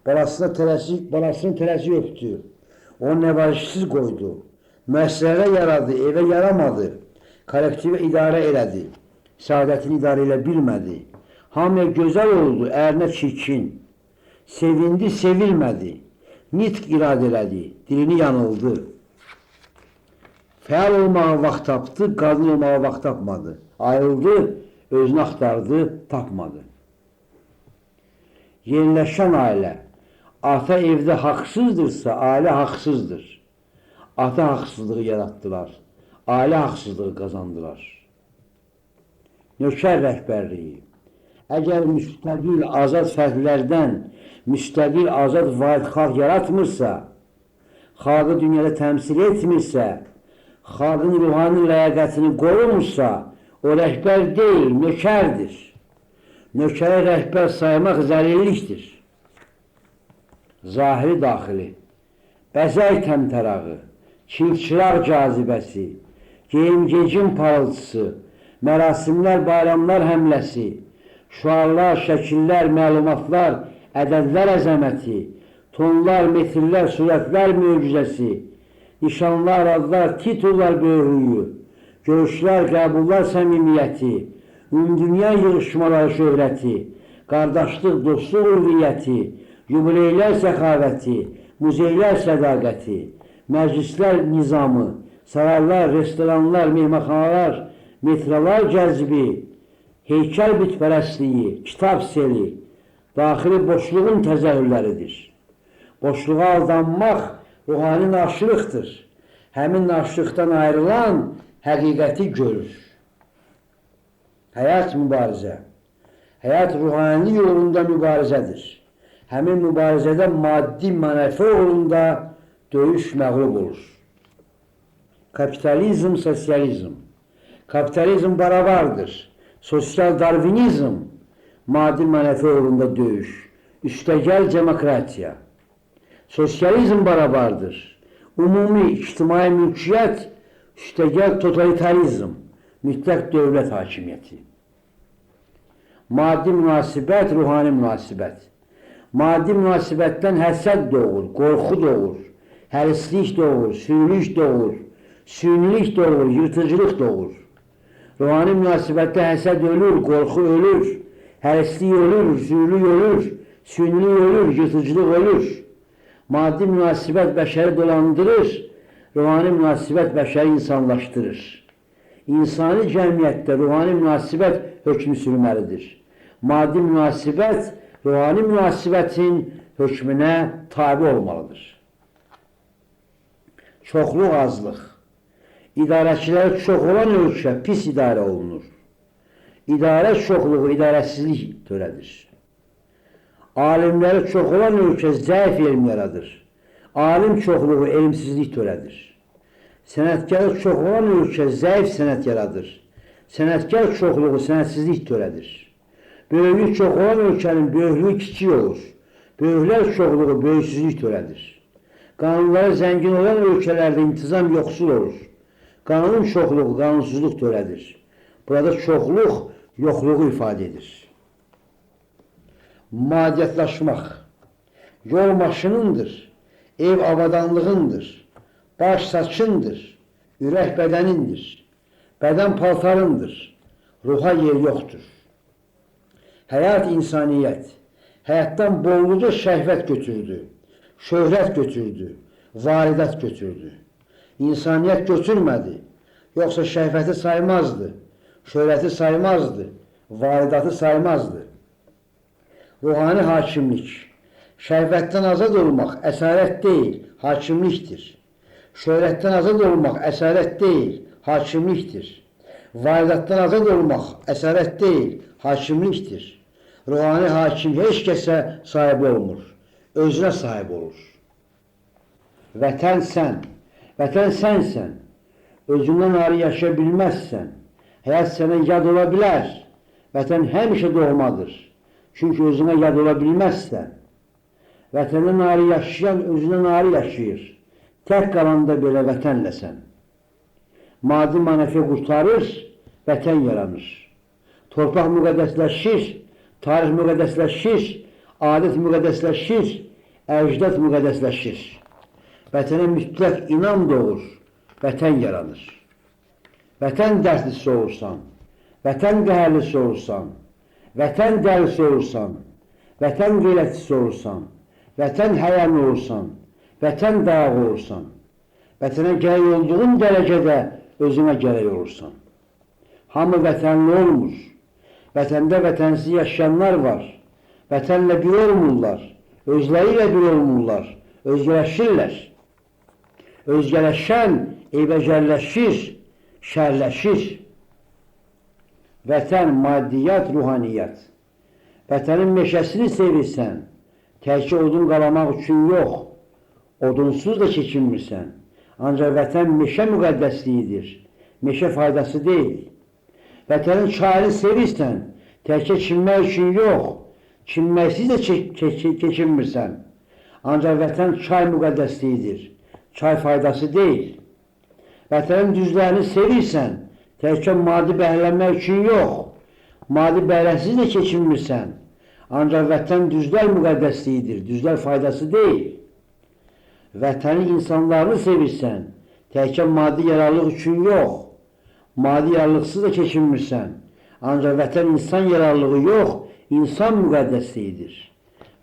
Balasını tələsi öpdü. Onu nəvazişsiz qoydu. Müəssisələrə yaradı, evə yaramadı. Kollektivə idarə elədi. Saadətini idarə elə bilmədi. Hamıya gözəl oldu, ərinə çirkin. Sevindi, sevilmədi. Nitq iradə elədi, dilini yanıldı. Fəal olmağa vaxt tapdı, qadın olmağa vaxt tapmadı. Ayrıldı, özünü axtardı, tapmadı. Yeniləşən ailə. Ata evdə haqsızdırsa, ailə haqsızdır. Ata haqsızlığı yaratdılar. Ailə haqsızlığı qazandılar. Nökər rəhbərliyi. Əgər müstəqil, azad fərqlərdən müstəqil, azad vahid xalq yaratmırsa, xalqı dünyada təmsil etmirsə, xalqın ruhani ləyaqətini qorumursa, o rəhbər deyil, nökərdir. Nökərə rəhbər saymaq zəlillikdir. Zahiri daxili, bəzək təmtərağı, çilçıraq cazibəsi, geyim-gecim parıltısı, mərasimlər, bayramlar həmləsi, şuarlar, şəkillər, məlumatlar, ədədlər əzəməti, tonlar, metrlər, surətlər möcüzəsi, nişanlar, adlar, titullar böyrüyü, görüşlər, qəbullar səmimiyyəti, ümumdünya yığışmaları şöhrəti, qardaşlıq, dostluq ülviyyəti, yubileylər səxavəti, muzeylər sədaqəti, məclislər nizamı, saraylar, restoranlar, mehmanxanalar, metrolar cəzbi, heykəl bütpərəstliyi, kitab seli, daxili boşluğun təzəhürləridir. Boşluğa aldanmaq ruhani naşılıqdır. Həmin naşılıqdan ayrılan həqiqəti görür. Həyat mübarizə. Həyat ruhani yolunda mübarizədir. Həmin mübarizədə maddi mənəfi uğrunda döyüş məğlub olur. Kapitalizm, sosyalizm. Kapitalizm barabardır. Sosyal darvinizm, maddi mənəfi uğrunda döyüş. Üstəgəl demokratiya. Sosyalizm barabardır. Umumi ictimai mülkiyyət, üstəgəl totalitarizm, mütləq dövlət hakimiyyəti. Maddi münasibət, ruhani münasibət. Maddi münasibətdən həsəd doğur, qorxu doğur, hərislik doğur, sünilik doğur, sünilik doğur, yırtıcılıq doğur. Ruhani münasibətdə həsəd ölür, qorxu ölür, hərislik ölür, sünilik ölür, sünilik ölür, yırtıcılıq ölür. Maddi münasibət bəşəri dolandırır, ruhani münasibət bəşəri insanlaşdırır. İnsani cəmiyyətdə ruhani münasibət hökmü sürməlidir. Maddi münasibət, ruhani münasibətin hökmünə tabi olmalıdır. Çoxluq, azlıq. İdarəçiləri çox olan ölkə pis idarə olunur. İdarə çoxluğu idarəsizlik törədir. Alimləri çox olan ölkə zəif elm yaradır. Alim çoxluğu elmsizlik törədir. Sənətkarı çox olan ölkə zəif sənət yaradır. Sənətkar çoxluğu sənətsizlik törədir. Böyüklük çox olan ölkənin böyüklüyü kiçik olur. Böyüklər çoxluğu böyüksüzlük törədir. Qanunları zəngin olan ölkələrdə intizam yoxsul olur. Qanun çoxluğu qanunsuzluq törədir. Burada çoxluq yoxluğu ifadə edir. Madiyyətlaşmaq. Yol maşınındır, ev avadanlığındır, baş saçındır, ürək bədənindir, bədən paltarındır, ruha yer yoxdur. Həyat insaniyyət. Həyatdan bolluca şəhvət götürdü, şöhrət götürdü, varidət götürdü. İnsaniyyət götürmədi, yoxsa şəhvəti saymazdı, şöhrəti saymazdı, varidatı saymazdı. Ruhani hakimlik. Şəhvətdən azad olmaq əsarət deyil, hakimlikdir. Şöhrətdən azad olmaq əsarət deyil, hakimlikdir. Varidatdan azad olmaq əsarət deyil, hakimlikdir. Ruhani hakim heç kəsə sahib olmur, özünə sahib olur. Vətən sən, vətən sənsən, özündən ayrı yaşaya bilməzsən, həyat sənə yad ola bilər, vətən həmişə doğmadır. Çünki özünə yad ola bilməzsən, vətəndən ayrı yaşayan özündən ayrı yaşayır. Tək qalanda belə vətənləsən. Maddi mənəfi qurtarır, vətən yaranır. Torpaq müqəddəsləşir, tarix müqəddəsləşir, adət müqəddəsləşir, əcdad müqəddəsləşir. Vətənə mütləq inam doğur, vətən yaranır. Vətən dərslisi olursan, vətən qəhərlisi olursan, vətən dərisi olursan, vətən qeyrətçisi olursan, vətən həyəmi olursan, vətən dağı olursan, vətənə gərək olduğun dərəcədə özünə gərək olursan. Hamı vətənli olmur. Vətəndə vətənsiz yaşayanlar var. Vətənlə bir olmurlar, özləri ilə bir olmurlar, özgələşirlər. Özgələşən eybəcərləşir, şərləşir. Vətən, maddiyyat, ruhaniyyat. Vətənin meşəsini sevirsən, təkcə odun qalamaq üçün yox, odunsuz da keçinmirsən. Ancaq vətən meşə müqəddəsliyidir, meşə faydası deyil. Vətənin çayını sevirsən, təkcə çinmək üçün yox, çinməksiz də keçinmirsən. Ancaq vətən çay müqəddəsliyidir, çay faydası deyil. Vətənin düzlərini sevirsən, təkcə maddi bəhrələnmək üçün yox, maddi bəhrəsiz də keçinmirsən. Ancaq vətən düzlər müqəddəsliyidir, düzlər faydası deyil. Vətəni insanlarını sevirsən, təkcə maddi yararlıq üçün yox, maddi yararlıqsız da keçinmirsən. Ancaq vətən insan yararlığı yox, insan müqəddəsliyidir.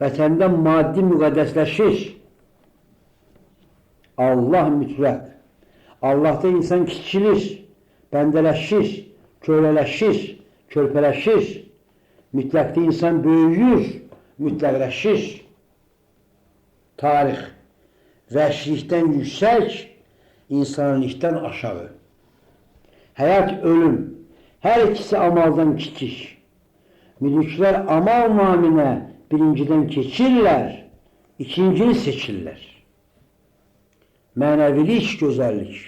Vətəndə maddi müqəddəsləşir. Allah mütləq. Allahda insan kiçilir, bəndələşir, kölələşir, körpələşir. Mütləqdə insan böyüyür, mütləqləşir. Tarix vəhşilikdən yüksək, insanlıqdan aşağı. Həyat, ölüm, hər ikisi amaldan kiçik. Mülklər amal naminə birincidən keçirlər, ikincini seçirlər. Mənəvilik, gözəllik.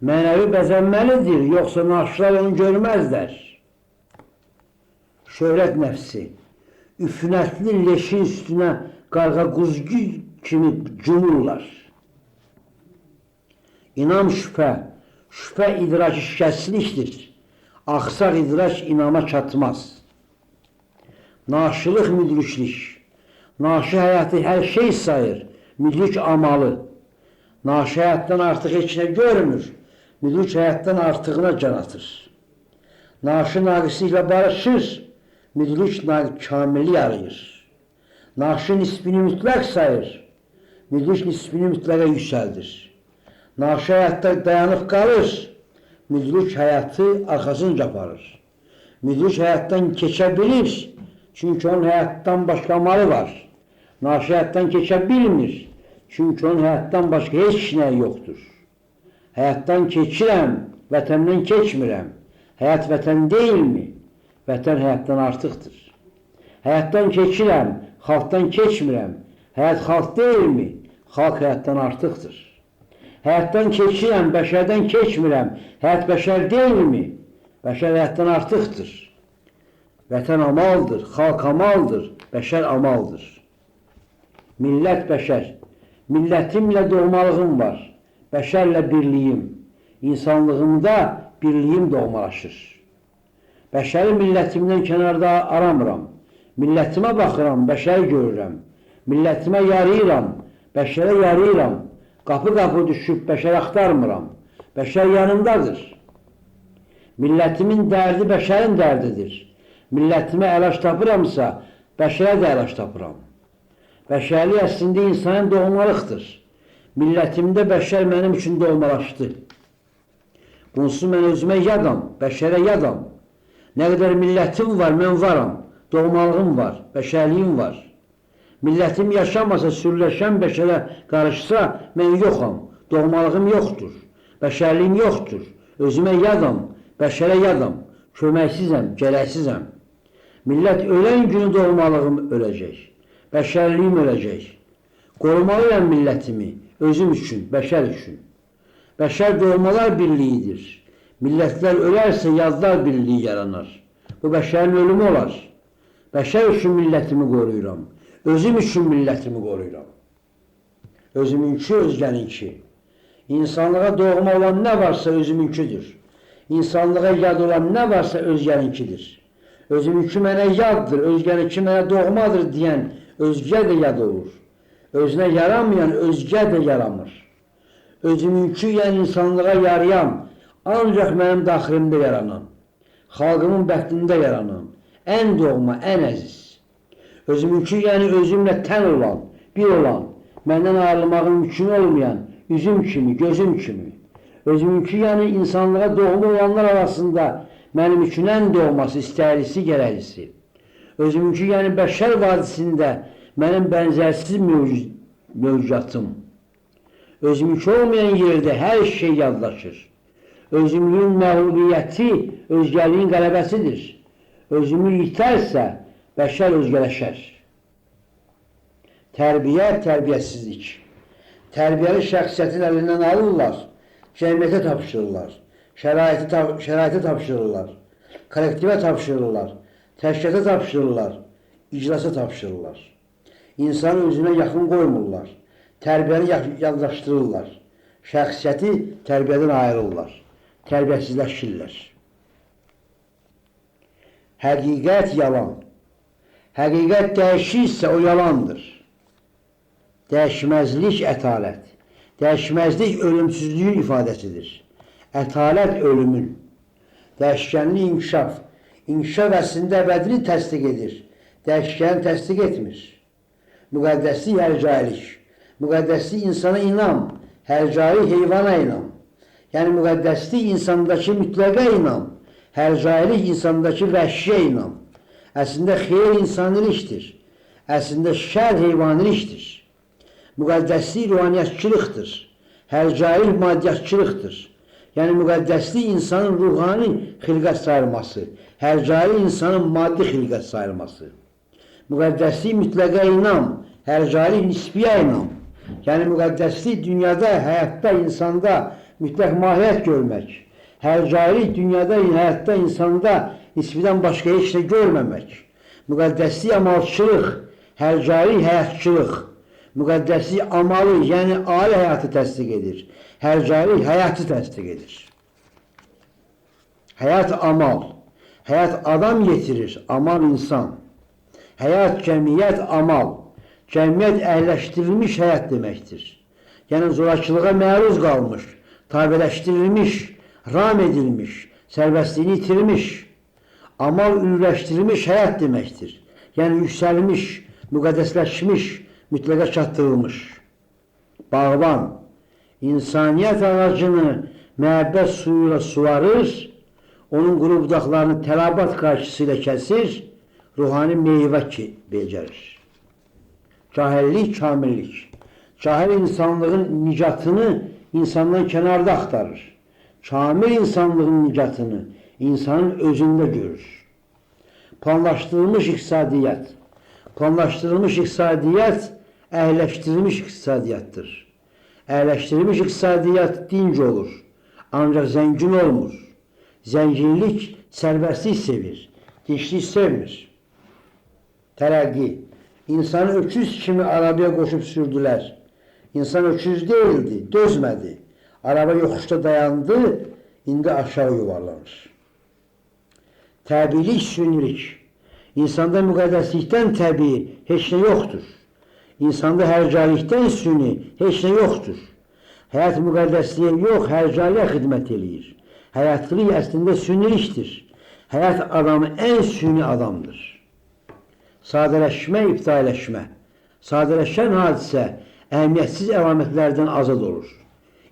Mənəvi bəzənməlidir, yoxsa naşılar onu görməzlər. Şöhrət nəfsi, üfünətli leşin üstünə qarğa quzgu kimi cumurlar. İnam şübhə, şübhə idrak şikəslikdir. Axsaq idrak inama çatmaz. Naşılıq müdriklik, naşı həyatı hər şey sayır, müdrik amalı. Naşı həyatdan artıq heç nə görmür, müdrik həyatdan artığına can atır. Naşı naqisliklə barışır, müdrik kamillik arayır. Naşı nisbini mütləq sayır, müdrik nisbini mütləqə yüksəldir. Naşı həyatda dayanıb qalır, müdrik həyatı arxasınca aparır. Müdrik həyatdan keçə bilir, çünki onun həyatdan başqa malı var. Naşı həyatdan keçə bilmir, çünki onun həyatdan başqa heç nə yoxdur. Həyatdan keçirəm, vətəndən keçmirəm. Həyat vətən deyilmi? Vətən həyatdan artıqdır. Həyatdan keçirəm, xalqdan keçmirəm. Həyat xalq deyilmi? Xalq həyatdan artıqdır. Həyatdan keçirəm, bəşərdən keçmirəm. Həyat bəşər deyilmi? Bəşər həyatdan artıqdır. Vətən amaldır, xalq amaldır, bəşər amaldır. Millət bəşər. Millətimlə doğmalığım var. Bəşərlə birliyim. İnsanlığımda birliyim doğmalaşır. Bəşəri millətimdən kənarda aramıram. Millətimə baxıram, bəşəri görürəm. Millətimə yarayıram, bəşərə yarayıram. Qapı-qapı düşüb bəşər axtarmıram. Bəşər yanımdadır. Millətimin dərdi bəşərin dərdidir. Millətimə əlac tapıramsa, bəşərə də əlac tapıram. Bəşərlik əslində insanın doğmalıqdır. Millətimdə bəşər mənim üçün doğmalaşdı. Bunsuz mən özümə yadam, bəşərə yadam. Nə qədər millətim var, mən varam. Doğmalığım var, bəşərliyim var. Millətim yaşamasa, sürləşən bəşərə qarışsa, mən yoxam. Doğmalığım yoxdur, bəşərliyim yoxdur. Özümə yadam, bəşərə yadam. Köməksizəm, gərəksizəm. Millət ölən günü doğmalığım öləcək. Bəşərliyim öləcək. Qorumalıyam millətimi, özüm üçün, bəşər üçün. Bəşər doğmalar birliyidir. Millətlər ölərsə yazlar birliyi yaranar. Bu bəşərin ölümü olar. Bəşər üçün millətimi qoruyuram. Özüm üçün millətimi qoruyuram. Özümünki, özgəninki. İnsanlığa doğma olan nə varsa özümünkidir. İnsanlığa yad olan nə varsa özgəninkidir. Özümünki mənə yaddır, özgəninki mənə doğmadır deyən özgə də yad olur. Özünə yaramayan özgə də yaramır. Özümünki, yəni insanlığa yarayan, ancaq mənim daxilimdə yaranan, xalqımın bəxtində yaranan, ən doğma, ən əziz. Özümünki, yəni özümlə tən olan, bir olan, məndən ayrılmağın mümkün olmayan, üzüm kimi, gözüm kimi. Özümünki, yəni insanlığa doğma olanlar arasında mənim üçün ən doğması, istərlisi, gərəklisi. Özümünki, yəni bəşər vadisində mənim bənzərsiz mövcudatım. Özümünki olmayan yerdə hər şey yadlaşır. Özümlüyün məğlubiyyəti özgərliyin qələbəsidir. Özümü yitərsə, bəşər özgələşər. Tərbiyə, tərbiyəsizlik. Tərbiyəli şəxsiyyətin əlindən alırlar, cəmiyyətə tapşırırlar, şəraitə tapşırırlar, kollektivə tapşırırlar, təşkilatə tapşırırlar, icrasa tapşırırlar. İnsanı özünə yaxın qoymurlar, tərbiyəni yadlaşdırırlar, şəxsiyyəti tərbiyədən ayırırlar, tərbiyəsizləşirlər. Həqiqət yalan. Həqiqət dəyişirsə o yalandır. Dəyişməzlik ətalət. Dəyişməzlik ölümsüzlüyün ifadəsidir. Ətalət ölümün. Dəyişkənlik inkişaf. İnkişaf əslində əbədini təsdiq edir. Dəyişkəni təsdiq etmir. Müqəddəslik hərcailik. Müqəddəslik insana inam. Hərcailik heyvana inam. Yəni müqəddəslik insandakı mütləqə inam. Hercailik insandakı vəhşiyə inam. Əslində xeyr insanilikdir. Əslində şər heyvanilikdir. Müqəddəslik ruhaniyyatçılıqdır. Hercailik maddiyatçılıqdır. Yəni müqəddəslik insanın ruhani xilqət sayılması. Hercailik insanın maddi xilqət sayılması. Müqəddəslik mütləqə inam. Hercailik nisbiyə inam. Yəni müqəddəslik dünyada, həyatda, insanda mütləq mahiyyət görmək. Hercailik dünyada, həyatda, insanda nisbidən başqa heç nə görməmək. Müqəddəslik amalçılıq, hercailik həyatçılıq. Müqəddəslik amalı, yəni ali həyatı təsdiq edir. Hercailik həyatı təsdiq edir. Həyat amal. Həyat adam yetirir, amal insan. Həyat cəmiyyət amal. Cəmiyyət əhləşdirilmiş həyat deməkdir. Yəni zorakılığa məruz qalmış, tabələşdirilmiş, ram edilmiş, sərbəstliyini itirmiş, amal ürləşdirilmiş həyat deməkdir. Yəni yüksəlmiş, müqəddəsləşmiş, mütləqə çatdırılmış. Bağban, insaniyyət ağacını məhəbbət suyuyla suvarır, onun quru budaqlarını tələbat qarşısıyla kəsir, ruhani meyvə becərir. Cahillik, kamillik. Cahil insanlığın nicatını insandan kənarda axtarır. Kamil insanlığın nicatını insanın özündə görür. Planlaşdırılmış iqtisadiyyat. Planlaşdırılmış iqtisadiyyat əhləşdirilmiş iqtisadiyyatdır. Əhləşdirilmiş iqtisadiyyat dinc olur, ancaq zəngin olmur. Zənginlik sərbəstlik sevir, dinclik sevmir. Tərəqqi. İnsanı öküz kimi arabaya qoşub sürdülər. İnsan öküz deyildi, dözmədi. Araba yoxuşda dayandı, indi aşağı yuvarlanır. Təbiilik, sünilik. İnsanda müqəddəslikdən təbii heç nə yoxdur. İnsanda hercailikdən süni heç nə yoxdur. Həyat müqəddəsliyə yox, hercailə xidmət eləyir. Həyatçılıq əslində sünilikdir. Həyat adamı ən süni adamdır. Sadələşmə, ibtidailəşmə. Sadələşən hadisə əhəmiyyətsiz əlamətlərdən azad olur.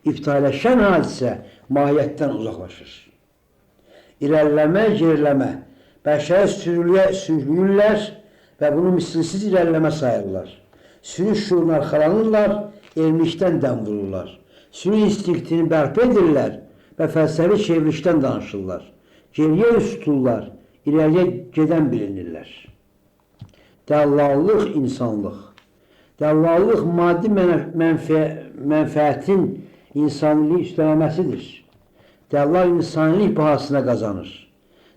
İbtidailəşən hadisə mahiyyətdən uzaqlaşır. İrəliləmə, geriləmə. Bəşərə sürüyürlər və bunu misilsiz irəliləmə sayırlar. Sürü şuuruna arxalanırlar, elmlikdən dəm vururlar. Sürü instinktini bərpa edirlər və fəlsəfi çevrilişdən danışırlar. Geriyə üst tuturlar, irəliyə gedən bilinirlər. Dəllallıq insanlıq. Dəllallıq maddi mənfəətin insanlığı üstələməsidir. Dəllal insanilik bahasına qazanır.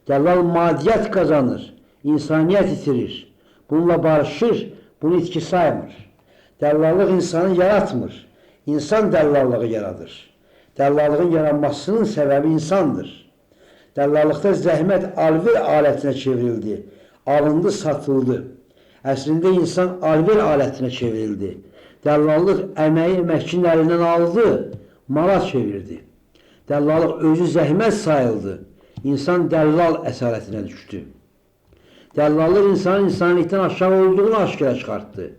Dəllal madiyyət qazanır, insaniyyət itirir. Bununla barışır, bunu itki saymır. Dəllallıq insanı yaratmır, insan dəllallığı yaradır. Dəllallığın yaranmasının səbəbi insandır. Dəllallıqda zəhmət alver alətinə çevrildi, alındı, satıldı. Əslində insan alver alətinə çevrildi. Dəllallıq əməyi əməkçinin əlindən aldı, mala çevirdi. Dəllallıq özü zəhmət sayıldı. İnsan dəllal əsarətinə düşdü. Dəllallıq insanın insanlıqdan aşağı olduğunu aşkara çıxartdı.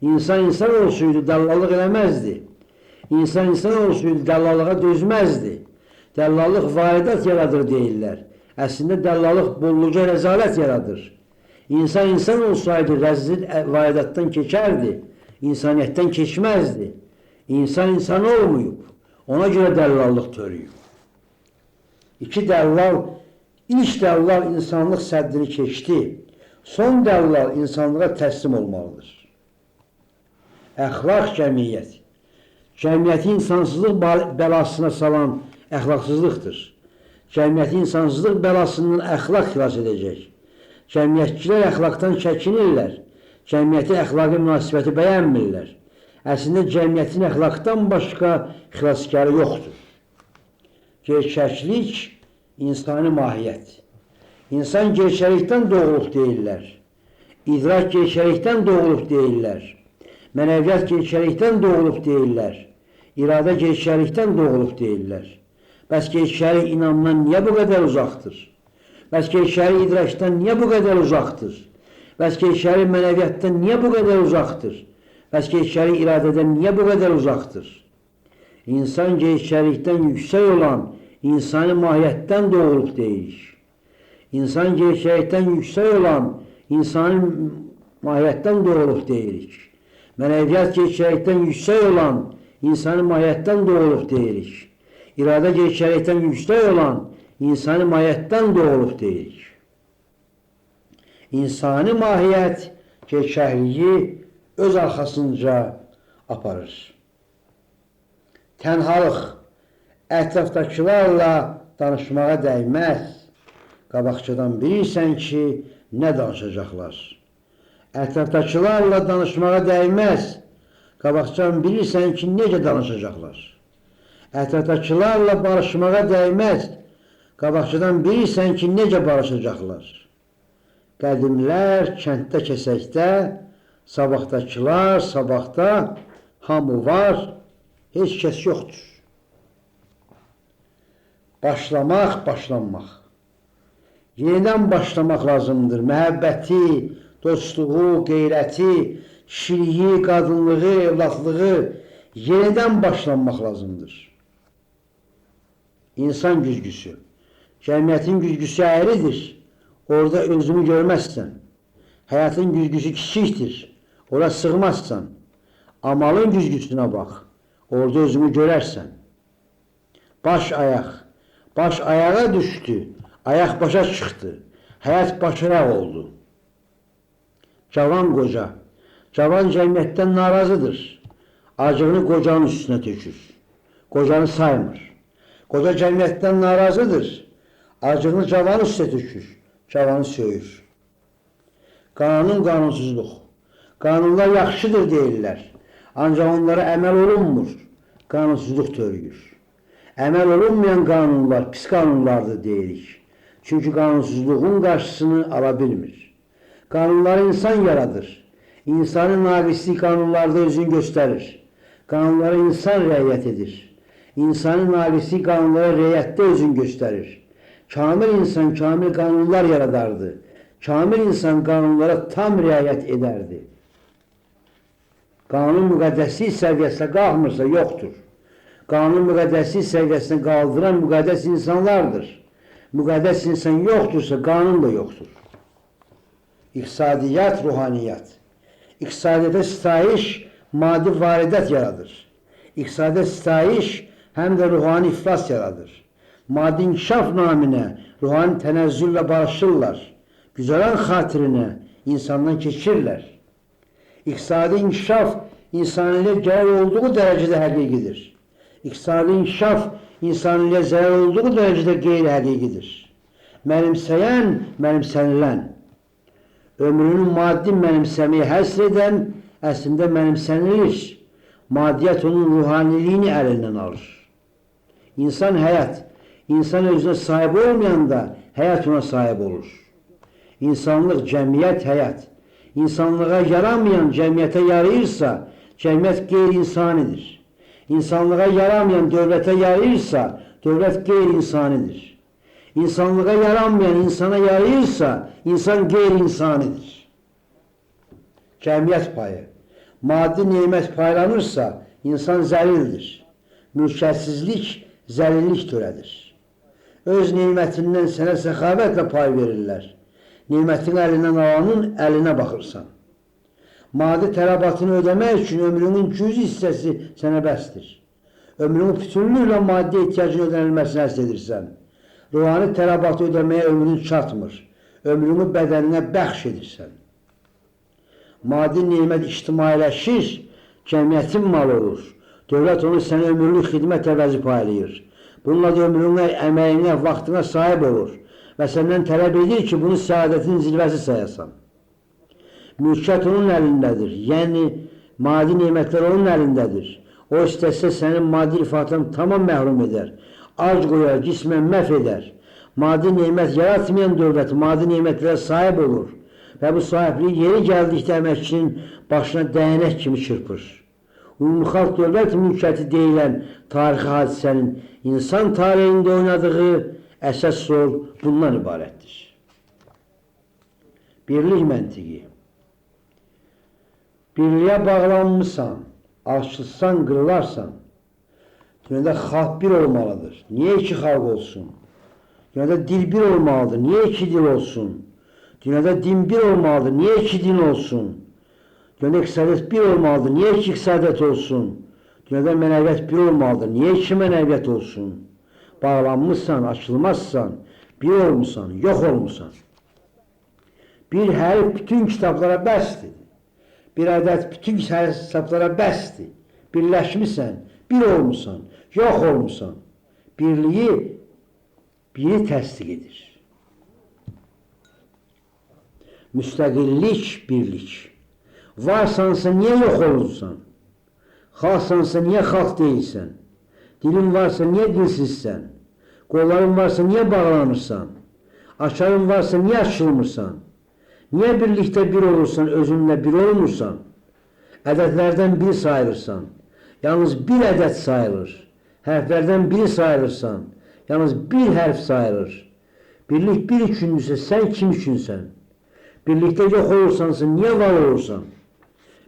İnsan olsaydı dəllallıq eləməzdi. İnsan olsaydı dəllallığa dözməzdi. Dəllallıq varidat yaradır deyirlər. Əslində dəllalıq bolluca rəzalət yaradır. İnsan olsaydı rəzil varidatdan keçərdi, insaniyyətdən keçməzdi. İnsan olmayıb, ona görə dəllallıq törüyüb. İki dəllal, ilk dəllal insanlıq səddini keçdi, son dəllal insanlığa təslim olmalıdır. Əxlaq cəmiyyət. Cəmiyyəti insansızlıq bəlasına salan əxlaqsızlıqdır. Cəmiyyəti insansızlıq bəlasından əxlaq xilas edəcək. Cəmiyyətçilər əxlaqdan çəkinirlər. Cəmiyyəti əxlaqi münasibəti bəyənmirlər. Əslində cəmiyyətin əxlaqdan başqa xilaskarı yoxdur. Gerçəklik, insani mahiyyət. İnsan gerçəklikdən doğulub deyirlər. İdrak gerçəklikdən doğulub deyirlər. Mənəviyyat gerçəklikdən doğulub deyirlər. İradə gerçəklikdən doğulub deyirlər. Bəs gerçəklik inamdan niyə bu qədər uzaqdır? Bəs gerçəklik idrakdan niyə bu qədər uzaqdır? Bəs gerçəklik mənəviyyatdan niyə bu qədər uzaqdır? Bəs gerçəklik iradədən niyə bu qədər uzaqdır? İnsan gerçəklikdən yüksək olan insani mahiyyətdən doğulub deyirik. İnsan gerçəkdən yüksək olan insanın mahiyyətdən doğulub deyirik. Mənəviyyat gerçəkdən yüksək olan insanı mahiyyətdən doğulub deyirik. İradə gerçəkdən yüksək olan insanı mahiyyətdən doğulub deyirik. İnsani mahiyyət gerçəkliyi öz arxasınca aparır. Tənhalıq ətrafdakılarla danışmağa dəyməz. Qabaqçadan bilirsən ki, nə danışacaqlar. Ətrafdakılarla danışmağa dəyməz. Qabaqçadan bilirsən ki, necə danışacaqlar. Ətrafdakılarla barışmağa dəyməz. Qabaqçadan bilirsən ki, necə barışacaqlar. Qədimlər kənddə kəsəkdə, sabaqdakılar sabaqda, hamı var, heç kəs yoxdur. Başlamaq, başlanmaq. Yenidən başlamaq lazımdır. Məhəbbəti, dostluğu, qeyrəti, kişiliyi, qadınlığı, evlatlığı yenidən başlanmaq lazımdır. İnsan güzgüsü, cəmiyyətin güzgüsü əyridir. Orada özünü görməzsən. Həyatın güzgüsü kiçikdir. Ora sığmazsan. Amalın güzgüsünə bax. Orada özünü görərsən. Baş ayaq. Baş ayağa düşdü. Ayaq başa çıxdı. Həyat başaraq oldu. Cavan qoca. Cavan cəmiyyətdən narazıdır. Acığını qocanın üstünə tökür. Qocanı saymır. Qoca cəmiyyətdən narazıdır. Acığını cavanın üstünə tökür. Cavanı söyür. Qanun qanunsuzluq. Qanunlar yaxşıdır deyirlər. Ancaq onlara əməl olunmur. Qanunsuzluq törüyür. Əməl olunmayan qanunlar pis qanunlardır deyirik. Çünki qanunsuzluğun qarşısını ala bilmir. Qanunları insan yaradır. İnsanın naqisliyi qanunlarda özünü göstərir. Qanunlara insan riayət edir. İnsanın naqisliyi qanunlara riayətdə özünü göstərir. Kamil insan kamil qanunlar yaradardı. Kamil insan qanunlara tam riayət edərdi. Qanun müqəddəslik səviyyəsinə qalxmırsa yoxdur. Qanun müqəddəslik səviyyəsinə qaldıran müqəddəs insanlardır. Müqəddəs insan yoxdursa qanun da yoxdur. İqtisadiyyat, ruhaniyyat. İqtisadiyyata sitayiş maddi varidət yaradır. İqtisadiyyat sitayiş həm də ruhani iflas yaradır. Maddi inkişaf naminə ruhani tənəzzüllə barışırlar. Güzəran xatirinə insandan keçirlər. İqtisadi inkişaf insaniyyət gərək olduğu dərəcədə həqiqidir. İqtisadi inkişaf insaniyyət zərər olduğu dərəcədə qeyri-həqiqidir. Mənimsəyən, mənimsənilən. Ömrünün maddi mənimsəməyə həsr edən əslində mənimsənilir. Maddiyyət onun ruhaniliyini əlindən alır. İnsan həyat. İnsan özünə sahib olmayanda həyat ona sahib olur. İnsanlıq, cəmiyyət, həyat. İnsanlığa yaramayan cəmiyyətə yarayırsa, cəmiyyət qeyri-insanidir. İnsanlığa yaramayan dövlətə yarayırsa, dövlət qeyri-insanidir. İnsanlığa yaramayan insana yarayırsa, insan qeyri-insanidir. Cəmiyyət payı. Maddi nemət paylanırsa, insan zəlildir. Mülkiyyətsizlik, zəlillik törədir. Öz nemətindən sənə səxavətlə pay verirlər. Nemətin əlindən alanın əlinə baxırsan. Maddi tələbatını ödəmək üçün ömrünün cüz hissəsi sənə bəsdir. Ömrünün bütünlüklə maddi ehtiyacını ödənilməsini həsr edirsən. Ruhani tələbatı ödəməyə ömrün çatmır. Ömrünü bədəninə bəxş edirsən. Maddi nemət ictimailəşir, cəmiyyətin malı olur. Dövlət onu sənə ömürlük xidmət əvəzi paylayır. Bununla da ömrünə, əməyinə, vaxtına sahib olur və səndən tələb edir ki, bunu səadətin zirvəsi sayasan. Mülkiyyət onun əlindədir, yəni maddi nemətlər onun əlindədir. O istəsə sənin maddi rifatdan tamam məhrum edər, ac qoyar, cismən məhv edər. Maddi nemət yaratmayan dövlət maddi nemətlərə sahib olur və bu sahibliyi yeri gəldikdə əməkçinin başına dəyənək kimi çırpır. Ümumxalq dövlət mülkiyyəti deyilən tarixi hadisənin insan tarixində oynadığı əsas rol bundan ibarətdir. Birlik məntiqi. Birliyə bağlanmışsan, açılsan, qırılarsan. Dünyada xalq bir olmalıdır. Niyə iki xalq olsun? Dünyada dil bir olmalıdır. Niye iki dil olsun? Dünyada din bir olmalıdır. Niye iki din olsun? Dünyada iktisadet bir olmalıdır. Niye iki iktisadet olsun? Dünyada mənəviyyat bir olmalıdır. Niye iki mənəviyyat olsun? Bağlanmışsan, açılmazsan, bir olmuşsan, yok olmuşsan. Bir hərf bütün kitablara bəsdir. Bir ədəd bütün kitablara bəsdir. Birləşmişsən, bir olmuşsan, yok olmuşsan. Birliği biri təsdiq edir. Müstəqillik, birlik. Varsansa niye yok olursan? Xalqsansa niye xalq değilsən? Dilin varsa niye dilsizsən? Qolların varsa niye bağlanırsan? Açarın varsa niye açılmırsan? Niye birlikte bir olursan, özünle bir olmursan? Ədədlərdən biri sayılırsan. Yalnız bir ədəd sayılır. Hərflərdən biri sayılırsan. Yalnız bir hərf sayılır. Birlik bir üçündürsə sen kim üçünsən? Birlikte yok olursansa niye var olursan?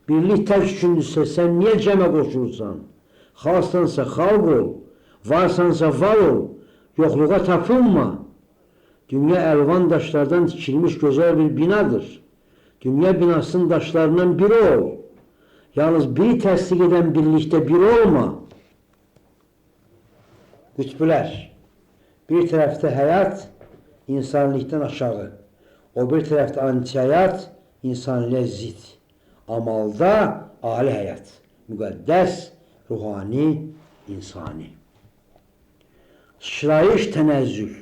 Birlik tek üçündürsə sen niye cəmə qoşulursan? Xalqsansa xalq ol. Varsansa var ol. Yokluğa tapılma. Dünya elvan daşlardan dikilmiş güzel bir binadır. Dünya binasının daşlarından biri ol. Yalnız biri təsdiq eden birlikte biri olma. Qütbülər. Bir tərəfdə həyat insanlıqdan aşağı. O bir tərəfdə anti-həyat insanlığa zid. Amalda ali həyat. Müqəddəs, ruhani, insani. Sıçrayış, tənəzzül.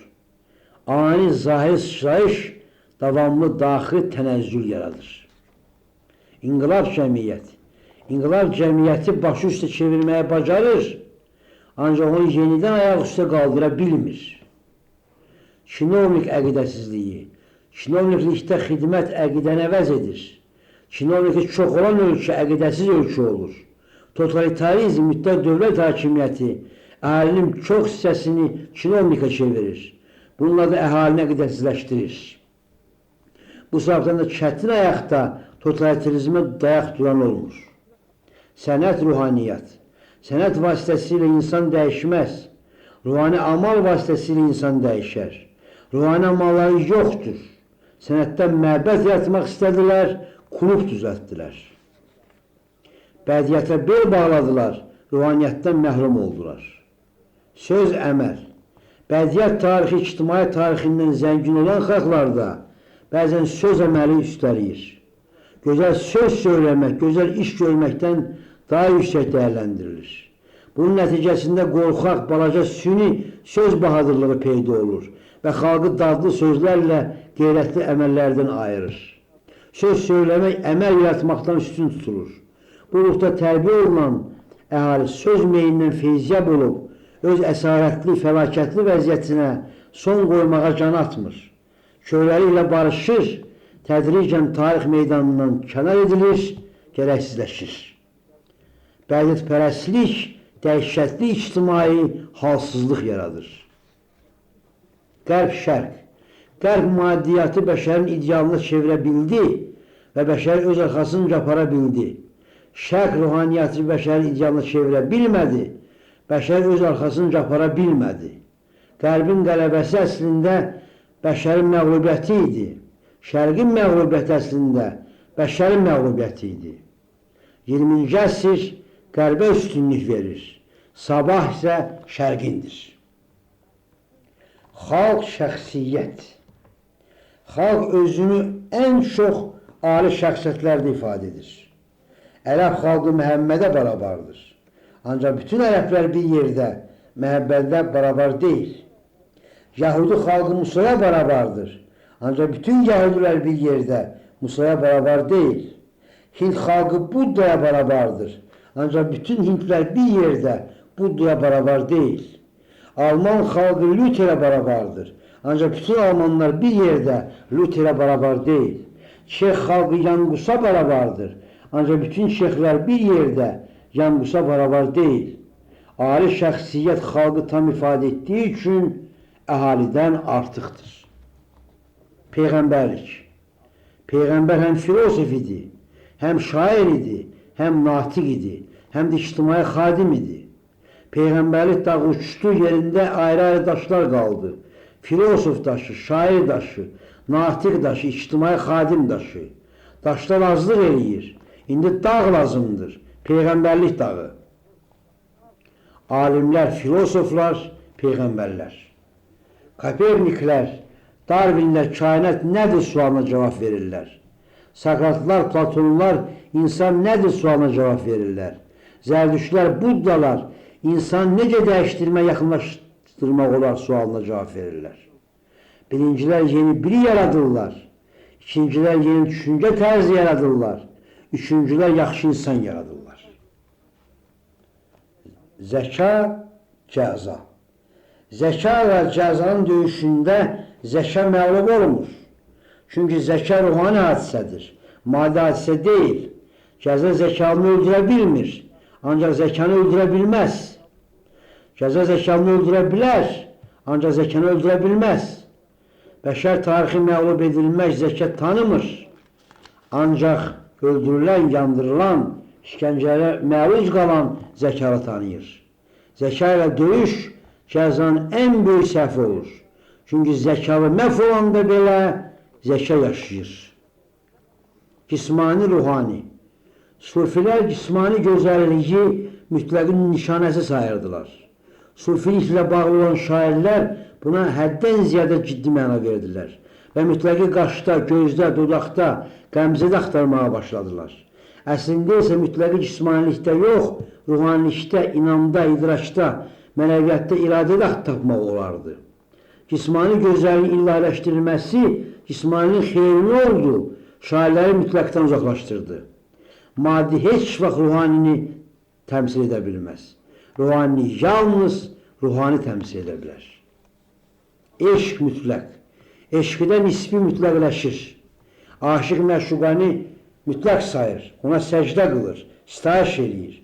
Ani, zahir sıçrayış davamlı daxil tənəzzül yaradır. İnqilab cəmiyyəti. İnqilab cəmiyyəti başı üstə çevirməyə bacarır. Ancaq onu yenidən ayaq üstə qaldıra bilmir. Kinovnik əqidəsizliyi. Kinovniklikdə xidmət əqidən əvəz edir. Kinovniki çox olan ölkə əqidəsiz ölkə olur. Totalitarizm, müddət dövlət hakimiyyəti əhalinin çox hissəsini kinovnika çevirir. Bununla da əhalini əqidəsizləşdirir. Bu səbəbdən də çətin ayaqda totalitarizmə dayaq duran olmur. Sənət, ruhaniyyat. Sənət vasitəsilə insan dəyişməz. Ruhani amal vasitəsilə insan dəyişər. Ruhani amalları yoxdur. Sənətdən məbəd yaratmaq istədilər, klub düzəltdilər. Bədiyyətə bel bağladılar, ruhaniyyətdən məhrum oldular. Söz, əməl. Bədiyyət tarixi, ictimai tarixindən zəngin olan xalqlarda bəzən söz əməli üstələyir. Gözəl söz söyləmək, gözəl iş görməkdən daha yüksək dəyərləndirilir. Bunun nəticəsində qorxaq, balaca süni söz bahadırlığı peyda olur və xalqı dadlı sözlərlə qeyrətli əməllərdən ayırır. Söz söyləmək, əməl yaratmaqdan üstün tutulur. Bu ruhda tərbiyə olunan əhali söz meyindən feyziyyab olub, öz əsarətli, fəlakətli vəziyyətinə son qoymağa can atmır. Köyləri ilə barışır, tədricən tarix meydanından kənar edilir, gərəksizləşir. Bədiyyətpərəstlik dəhşətli ictimai halsızlıq yaradır. Qərb-şərq. Qərb maddiyyatı bəşərin idealına çevirə bildi və bəşəri öz arxasınca apara bildi. Şərq ruhaniyyatı bəşərin idealına çevirə bilmədi, bəşər öz arxasınca apara bilmədi. Qərbin qələbəsi əslində bəşərin məğlubiyyəti idi. Şərqin məğlubiyyəti əslində bəşərin məğlubiyyəti idi. 20-ci əsr qərbə üstünlük verir. Sabah isə şərqindir. Xalq şəxsiyyət. Xalq özünü ən çox ali şəxsiyyətlərdə ifadə edir. Ərəb xalqı Məhəmmədə barabardır. Ancaq bütün ərəblər bir yerdə məhəbbədə barabar deyil. Yahudi xalqı Musaya barabardır. Ancaq bütün Yahudilər bir yerdə Musaya barabar deyil. Hind xalqı Buddaya barabardır. Ancaq bütün Hindlər bir yerdə Buddaya barabar deyil. Alman xalqı Lutherə barabardır. Ancaq bütün Almanlar bir yerdə Lutherə barabar deyil. Çex xalqı Yanqusa barabardır. Ancaq bütün Çexlər bir yerdə Yanqusa barabar deyil. Ali şəxsiyyət xalqı tam ifadə etdiyi üçün əhalidən artıqdır. Peyğəmbərlik. Peyğəmbər həm filosof idi, həm şair idi, həm natiq idi, həm də ictimai xadim idi. Peyğəmbərlik dağı uçdu, yerində ayrı-ayrı daşlar qaldı. filosof daşı, şair daşı, natiq daşı, ictimai xadim daşı. Daşlar azlıq eləyir. İndi dağ lazımdır. Peyğəmbərlik dağı. Alimlər, filosoflar, peyğəmbərlər. Koperniklər, Darwinlər kainat nədir sualına cavab verirlər. Sakratlar, Platonlar insan nədir sualına cavab verirlər. Zərdüştlər, Buddalar insan necə dəyişdirmə, yaxınlaşdırmaq olar sualına cavab verirlər. Birincilər yeni biri yaradırlar. İkincilər yeni düşüncə tərzi yaradırlar. Üçüncülər yaxşı insan yaradırlar. Zəka, cəza. Zəka və cəzanın döyüşündə zəka məğlub olmur. Çünki zəka ruhani hadisədir. Maddi hadisə deyil. Cəza zəkanı öldürə bilmir. Ancaq zəkanı öldürə bilməz. Cəza zəkanı öldürə bilər. Ancaq zəkanı öldürə bilməz. Bəşər tarixi məğlub edilmək zəka tanımır. Ancaq öldürülən, yandırılan, işgəncələrə məruz qalan zəkanı tanıyır. Zəka ilə döyüş cəzanın ən böyük səhvi olur. Çünki zəkalı məhv olanda belə zəka yaşayır. Cismani, ruhani. Sufilər cismani gözəlliyi mütləqin nişanəsi sayırdılar. Sufiliklə bağlı olan şairlər buna həddən ziyadə ciddi məna verdilər və mütləqi qaşda, gözdə, dodaqda, qəmzədə axtarmağa başladılar. Əslində isə mütləqi cismanilikdə yox, ruhanilikdə, inamda, idraçda, mənəviyyatda, iradədə tapmaq olardı. Cismani gözəlliyin ilahiləşdirilməsi cismaninin xeyrini oldu, şairləri mütləqdən uzaqlaşdırdı. Maddi heç vaxt ruhanini təmsil edə bilməz. Ruhani yalnız ruhani təmsil edə bilər. Eşq mütləq. Eşqdə nisbi mütləqləşir. Aşıq məşuqəni mütləq sayır, ona səcdə qılır, sitayiş eləyir.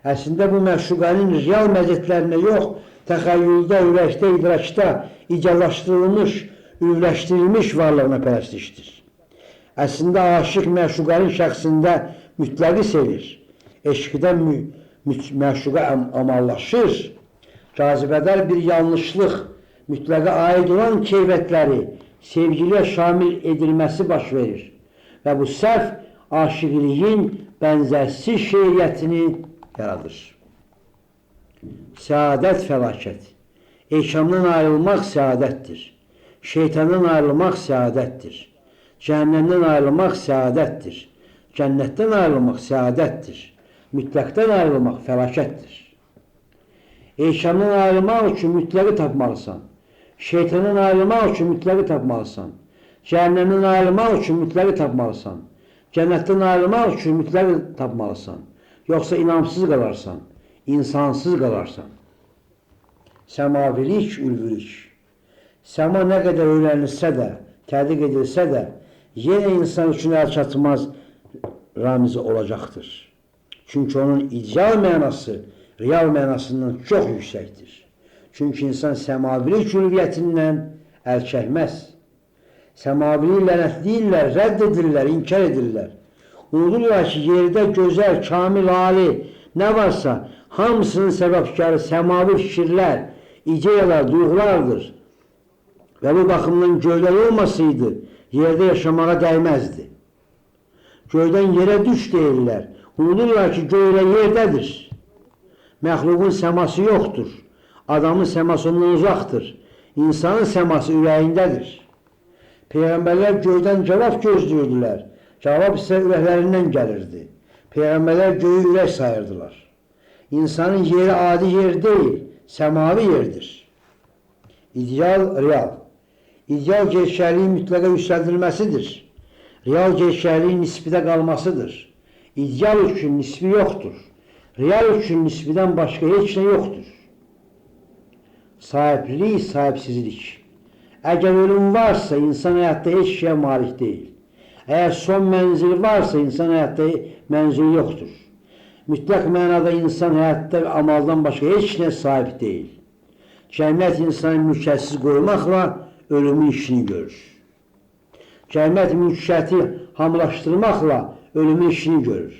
Əslində bu məşuqənin real məziyyətlərinə yox, təxəyyüldə, ürəkdə, idraçda icallaşdırılmış, ürləşdirilmiş varlığına pərəstişdir. Əslində aşıq məşuqənin şəxsində mütləqi sevir. Eşqdə məşuqə amallaşır. Cazibədar bir yanlışlıq, mütləqə aid olan keyfiyyətləri sevgiliyə şamil edilməsi baş verir. Və bu səhv aşiqiliyin bənzərsiz şeiriyyətini yaradır. Səadət, fəlakət. Eyşamdan ayrılmaq səadətdir. Şeytandan ayrılmaq səadətdir. Cəhənnəmdən ayrılmaq səadətdir. Cənnətdən ayrılmaq səadətdir. Mütləqdən ayrılmaq fəlakətdir. Eyşamdan ayrılmaq üçün mütləqi tapmalısan. Şeytandan ayrılmaq üçün mütləqi tapmalısan. Cəhənnəmdən ayrılmaq üçün mütləqi tapmalısan. Cənnətdən ayrılmaq üçün mütləqi tapmalısan. Yoxsa inamsız qalarsan, insansız qalarsan. Səmavilik, ülvülük. Səma nə qədər öyrənilsə də, tədqiq edilsə də, yenə insan üçün əl çatmaz ramizi olacaqdır. Çünki onun ideal mənası real mənasından çox yüksəkdir. Çünki insan səmavilik ülviyyətindən əl çəkməz. Səmaviliyi lənətləyirlər, rədd edirlər, inkar edirlər. Unudurlar ki, yerdə gözəl, kamil, ali nə varsa, hamısının səbəbkarı səmavi fikirlər, ideyalar, duyğulardır. Və bu baxımdan göylər olmasaydı, yerdə yaşamağa dəyməzdi. Göydən yerə düş deyirlər. Unudurlar ki, göy ilə yerdədir. Məxluqun səması yoxdur. Adamın səması ondan uzaqdır. İnsanın səması ürəyindədir. Peyğəmbərlər göydən cavab gözləyirdilər. Cavab isə ürəklərindən gəlirdi. Peyğəmbərlər göyü ürək sayırdılar. İnsanın yeri adi yer deyil, səmavi yerdir. İdeal, real. İdeal gerçəkliyin mütləqə yüksəldilməsidir. Real gerçəkliyin nisbidə qalmasıdır. İdeal üçün nisbi yoxdur. Real üçün nisbidən başqa heç nə yoxdur. Sahiblik, sahibsizlik. Əgər ölüm varsa, insan həyatda heç şeyə malik deyil. Əgər son mənzil varsa, insan həyatda mənzil yoxdur. Mütləq mənada insan həyatda amaldan başqa heç nə sahib deyil. Cəmiyyət insanı mülkiyyətsiz qoymaqla ölümün işini görür. Cəmiyyət mülkiyyəti hamlaşdırmaqla ölümün işini görür.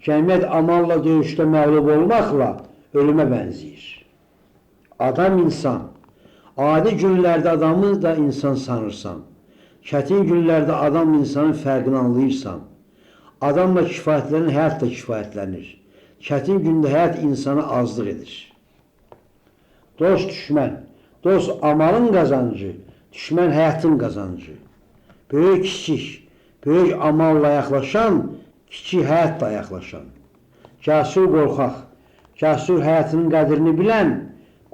Cəmiyyət amalla döyüşdə məğlub olmaqla ölümə bənzəyir. Adam insan, Adi günlərdə adamı da insan sanırsan. Çətin günlərdə adam insanın fərqini anlayırsan. Adamla kifayətlənir, həyat da kifayətlənir. Çətin gündə həyat insanı azlıq edir. Dost düşmən, dost amalın qazancı, düşmən həyatın qazancı. Böyük kiçik, böyük amalla yaxlaşan, kiçik həyatla yaxlaşan. Cəsur qorxaq, cəsur həyatının qədrini bilən,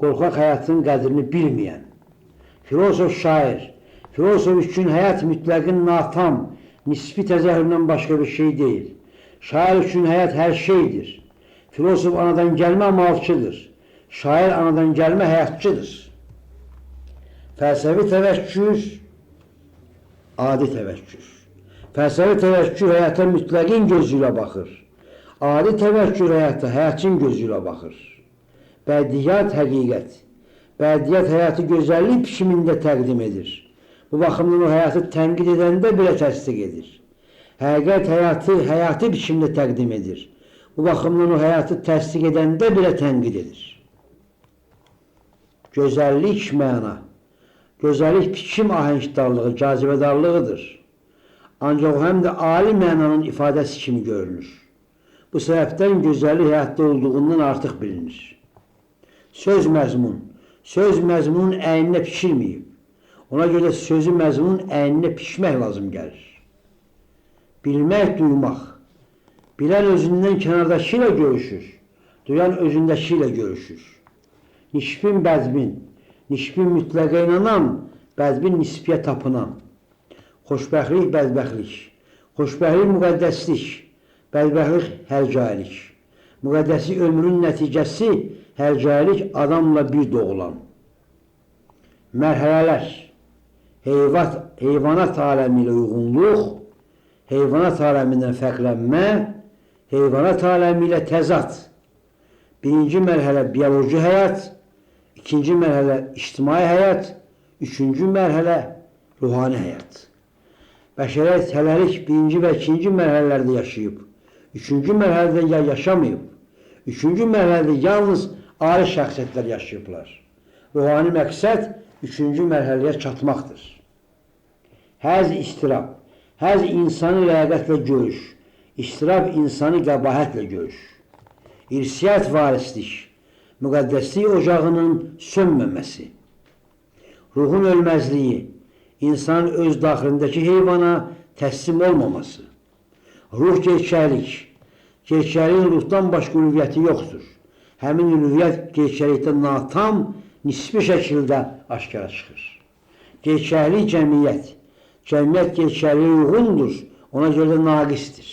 qorxaq həyatının qədrini bilməyən. Filosof şair, filosof üçün həyat mütləqin natam, nisbi təzəhürdən başqa bir şey deyil. Şair üçün həyat hər şeydir. Filosof anadan gəlmə amalçıdır. Şair anadan gəlmə həyatçıdır. Fəlsəfi təvəkkür, adi təvəkkür. Fəlsəfi təvəkkür həyata mütləqin gözü ilə baxır. Adi təvəkkür həyata həyatçın gözü ilə baxır. Bədiyyat həqiqət. Bədiyyat həyatı gözəllik biçimində təqdim edir. Bu baxımdan o həyatı tənqid edəndə belə təsdiq edir. Həqiqət həyatı biçimdə təqdim edir. Bu baxımdan o həyatı təsdiq edəndə belə tənqid edir. Gözəllik məna. Gözəllik biçim ahəngdarlığı, cazibədarlığıdır. Ancaq o həm də ali mənanın ifadəsi kimi görünür. Bu səbəbdən gözəllik həyatda olduğundan artıq bilinir. Söz məzmun. Söz məzmunun əyninə pişirməyib. Ona görə sözü məzmunun əyninə pişmək lazım gəlir. Bilmək, duymaq. Bilən özündən kənardakı ilə görüşür. Duyan özündəki ilə görüşür. Nisbin, bəzbin. Nisbin mütləqə inanan, bəzbin nisbiyə tapınan. Xoşbəxtlik, bədbəxtlik. Xoşbəxtlik, müqəddəslik. Bədbəxtlik, hərcailik. Müqəddəslik ömrün nəticəsi, hərcailik adamla bir doğulan. Mərhələlər. Heyvanat aləmi ilə uyğunluq, heyvanat aləmindən fərqlənmə, heyvanat aləmi ilə təzad. Birinci mərhələ bioloji həyat, ikinci mərhələ ictimai həyat, üçüncü mərhələ ruhani həyat. Bəşəriyyət hələlik birinci və ikinci mərhələlərdə yaşayıb, üçüncü mərhələdə yaşamayıb, üçüncü mərhələdə yalnız ali şəxsiyyətlər yaşayıblar. Ruhani məqsəd üçüncü mərhələyə çatmaqdır. Həz istirab. Həz insanı ləyaqətlə görüş. İstirab insanı qəbahətlə görüş. İrsiyyət varislik. Müqəddəslik ocağının sönməməsi. Ruhun ölməzliyi. İnsanın öz daxilindəki heyvana təslim olmaması. Ruh gerçəlik. Gerçəliyin ruhdan başqa ülviyyəti yoxdur. Həmin ülviyyət gerçəlikdə natam, nisbi şəkildə aşkara çıxır. Gerçəklik cəmiyyət. Cəmiyyət gerçəkliyə uyğundur, ona görə də naqisdir.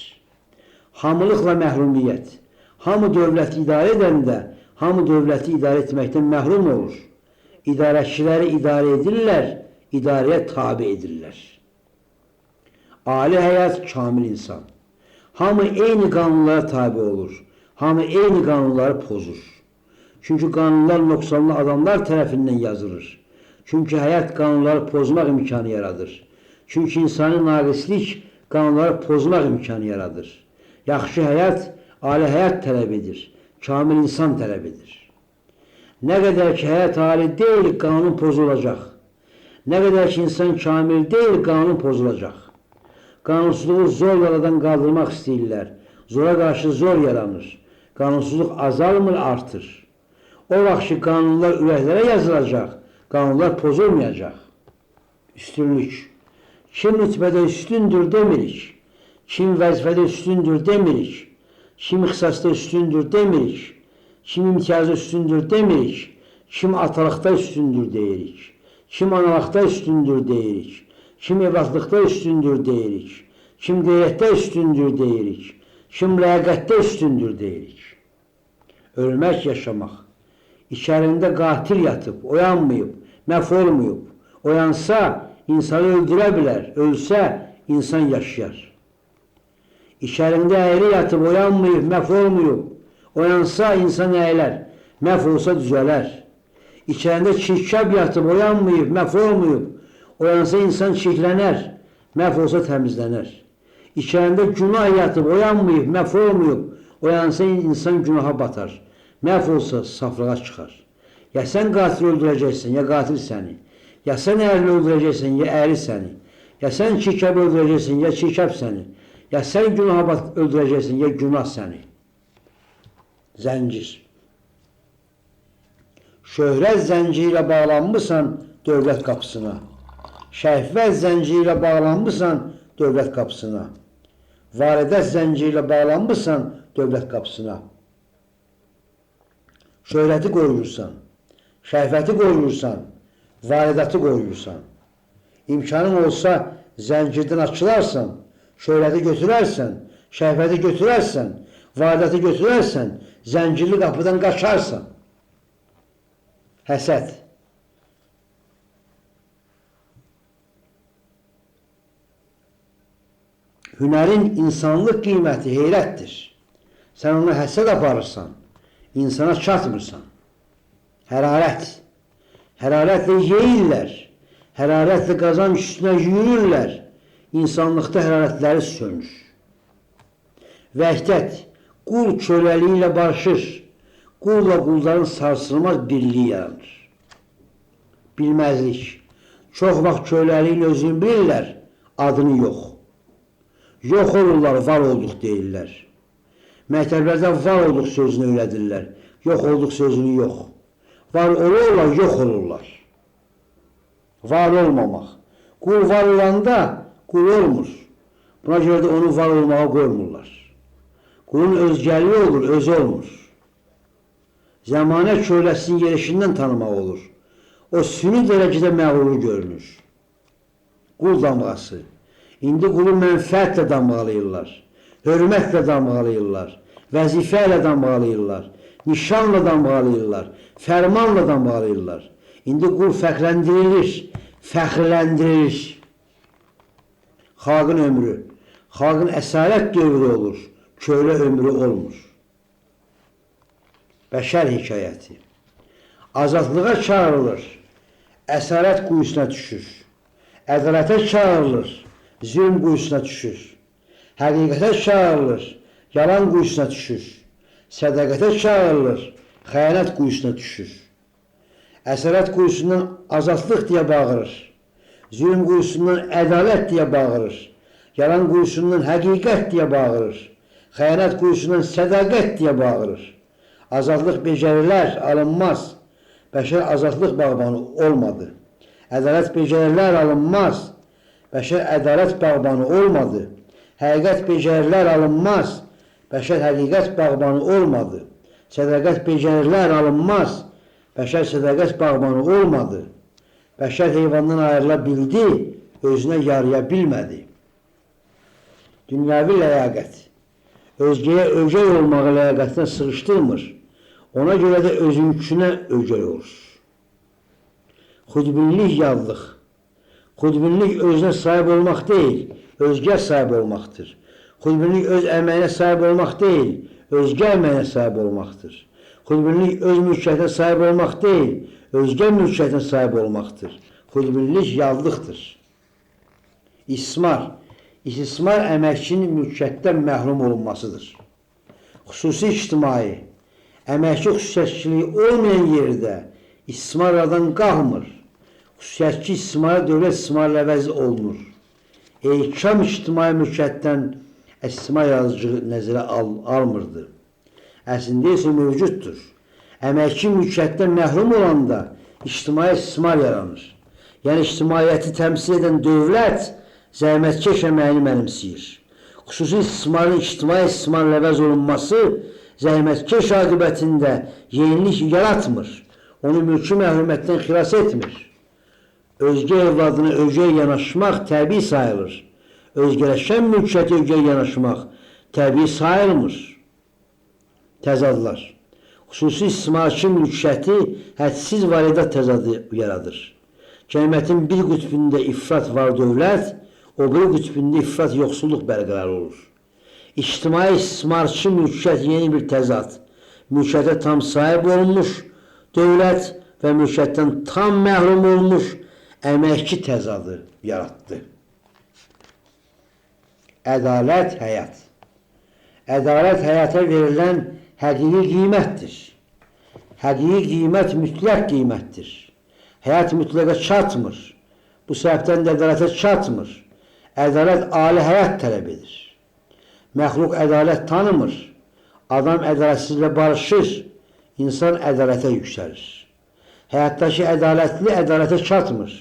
Hamılıqla məhrumiyyət. Hamı dövləti idarə edəndə, hamı dövləti idarə etməkdən məhrum olur. İdarəçiləri idarə edirlər, idarəyə tabi edirlər. Ali həyat, kamil insan. Hamı eyni qanunlara tabi olur. Hamı eyni qanunları pozur. Çünki qanunlar nöqsanlı adamlar tərəfindən yazılır. Çünki həyat qanunları pozmaq imkanı yaradır. Çünki insani naqislik qanunları pozmaq imkanı yaradır. Yaxşı həyat, ali həyat tələb edir. Kamil insan tələb edir. Nə qədər ki həyat ali deyil, qanun pozulacaq. Nə qədər ki insan kamil deyil, qanun pozulacaq. Qanunsuzluğu zor yaradan qaldırmaq istəyirlər. Zora qarşı zor yaranır. Qanunsuzluq azalmır, artır. O vaxt ki qanunlar ürəklərə yazılacaq, qanunlar pozulmayacaq. Üstünlük. Kim rütbədə üstündür demirik. Kim vəzifədə üstündür demirik. Kim ixtisasda üstündür demirik. Kim imtiyazda üstündür demirik. Kim atalıqda üstündür deyirik. Kim analıqda üstündür deyirik. Kim evlatlıqda üstündür deyirik. Kim qeyrətdə üstündür deyirik. Kim ləyaqətdə üstündür deyirik. Ölmək, yaşamaq. İçərində qatil yatıb, oyanmayıb, məhv olmayıb. Oyansa, insanı öldürə bilər, ölsə, insan yaşayar. İçərində əyri yatıb, oyanmayıb, məhv olmayıb. Oyansa, insan əyilər, məhv olsa düzələr. İçərində çirkab yatıb, oyanmayıb, məhv olmayıb. Oyansa, insan çirklənər, məhv olsa təmizlənər. İçərində günah yatıb, oyanmayıb, məhv olmayıb. Oyansa, insan günaha batar. Məhv olsa saflığa çıxar. Ya sen katil öldüreceksin ya katil seni. Ya sen erli öldüreceksin ya erli seni. Ya sen çirkef öldüreceksin ya çirkef seni. Ya sen günah öldüreceksin ya günah seni. Zəncir. Şöhrət zənciri ilə bağlanmışsan dövlət qapısına. Şəhvət zənciri ilə bağlanmışsan dövlət qapısına. Varidət zənciri ilə bağlanmışsan dövlət qapısına. Şöhrəti qoruyursan, şəhvəti qoruyursan, varidəti qoruyursan. İmkanın olsa zəncirdən açılarsan, şöhrəti götürərsən, şəhvəti götürərsən, varidəti götürərsən, zəncirli qapıdan qaçarsan. Həsəd. Hünərin insanlıq qiyməti heyrətdir. Sən ona həsəd aparırsan, insana çatmırsan. Hərarət. Hərarətlə yeyirlər. Hərarətlə qazan üstünə yürürlər. İnsanlıqda hərarətləri sönür. Vəhdət. Qul köləliyi ilə barışır. Qulla qulların sarsılmaz birliyi yaranır. Bilməzlik. Çox vaxt köləliyin özünü bilirlər, adını yox. Yox olurlar, var olduq deyirlər. Məktəblərdə var olduq sözünü öyrədirlər. Yox olduq sözünü yox. Var olurlar, yox olurlar. Var olmamaq. Qul var olanda qul olmur. Buna görə də onu var olmağa qoymurlar. Qulun özgəliyi olur, özü olmur. Zəmanə köləsinin yerişindən tanımaq olur. O süni dərəcədə məğruru görünür. Qul damğası. İndi qulu mənfəətlə damğalayırlar. Hörmətlə damğalayırlar. Vəzifə ilə damğalayırlar. Nişanla damğalayırlar. Fərmanla damğalayırlar. İndi qul fəxrləndirilir. Fəxrləndirilir. Xalqın ömrü. Xalqın əsarət dövrü olur. Kölə ömrü olmur. Bəşər hekayəti. Azadlığa çağırılır. Əsarət quyusuna düşür. Ədalətə çağırılır. Zülm quyusuna düşür. Həqiqətə çağırılır. Yalan quyusuna düşür. Sədaqətə çağırılır. Xəyanət quyusuna düşür. Əsarət quyusundan azadlıq deyə bağırır. Zülm quyusundan ədalət deyə bağırır. Yalan quyusundan həqiqət deyə bağırır. Xəyanət quyusundan sədaqət deyə bağırır. Azadlıq becərilər alınmaz. Bəşər azadlıq bağbanı olmadı. Ədalət becərilər alınmaz. Bəşər ədalət bağbanı olmadı. Həqiqət becərilər alınmaz. Bəşər həqiqət bağbanı olmadı. Sədaqət becərilər alınmaz. Bəşər sədaqət bağbanı olmadı. Bəşər heyvandan ayrıla bildi, özünə yaraya bilmədi. Dünyəvi ləyaqət. Özgəyə ögəy olmağı ləyaqətinə sığışdırmır. Ona görə də özünkünə ögəy olur. Xudbinlik yadlıq. Xudbinlik özünə sahib olmaq deyil, özgə sahib olmaqdır. Xudbinlik öz əməyinə sahib olmaq deyil, özgə əməyinə sahib olmaqdır. Xudbinlik öz mülkiyyətinə sahib olmaq deyil, özgə mülkiyyətinə sahib olmaqdır. Xudbinlik yadlıqdır. İstismar. İstismar əməkçinin mülkiyyətdən məhrum olunmasıdır. Xüsusi ictimai. Əməkçi xüsusiyyətçiliyi olmayan yerdə istismarlardan qalmır. Xüsusiyyətçi istismara dövlət istismarı əvəzi olunur. Eykam ictimai mülkiyyətdən istismar yazıcı nəzərə almırdı. Əslində isə mövcuddur. Əməkçi mülkiyyətdən məhrum olanda ictimai istismar yaranır. Yəni ictimaiyyəti təmsil edən dövlət zəhmətkeş əməyini mənimsəyir. Xüsusi istismarın ictimai istismarla əvəz olunması zəhmətkeş aqibətində yenilik yaratmır. Onu mülki məhrumiyyətdən xilas etmir. Özgə evladına ögəy yanaşmaq təbii sayılır. Özgələşən mülkiyyətə ögəy yanaşmaq təbii sayılmır. Təzadlar. Xüsusi istismarçı mülkiyyəti hədsiz varidat təzadı yaradır. Cəmiyyətin bir qütbündə ifrat var dövlət, o bir qütbündə ifrat yoxsulluq bərqərar olur. İctimai istismarçı mülkiyyət yeni bir təzad. Mülkiyyətə tam sahib olmuş dövlət və mülkiyyətdən tam məhrum olmuş əməkçi təzadı yaratdı. Ədalət həyat. Ədalət həyata verilən həqiqi qiymətdir. Həqiqi qiymət mütləq qiymətdir. Həyat mütləqə çatmır. Bu səbəbdən də ədalətə çatmır. Ədalət ali həyat tələb edir. Məxluq ədalət tanımır. Adam ədalətsizlə barışır. İnsan ədalətə yüksəlir. Həyatdakı ədalətli ədalətə çatmır.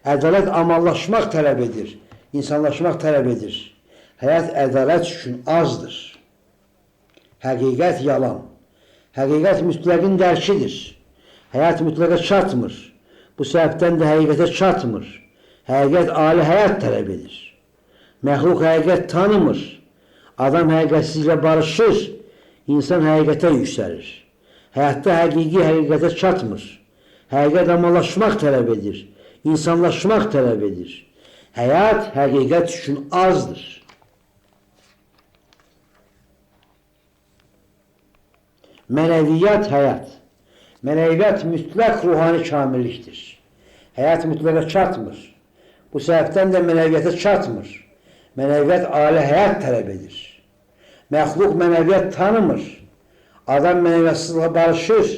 Ədalət amallaşmaq tələb edir. İnsanlaşmaq tələb edir. Həyat ədalət üçün azdır. Həqiqət yalan. Həqiqət mütləqin dərkidir. Həyat mütləqə çatmır. Bu səbəbdən də həqiqətə çatmır. Həqiqət ali həyat tələb edir. Məxluq həqiqət tanımır. Adam həqiqətsizlə barışır. İnsan həqiqətə yüksəlir. Həyatda həqiqətə çatmır. Həqiqət amallaşmaq tələb edir. İnsanlaşmaq tələb edir. Həyat həqiqət üçün azdır. Mənəviyyat həyat. Mənəviyyat mütləq ruhani kamillikdir. Həyat mütləqə çatmır. Bu səbəbdən də mənəviyyata çatmır. Mənəviyyat ali həyat tələb edir. Məxluq mənəviyyat tanımır. Adam mənəviyyatsızla barışır.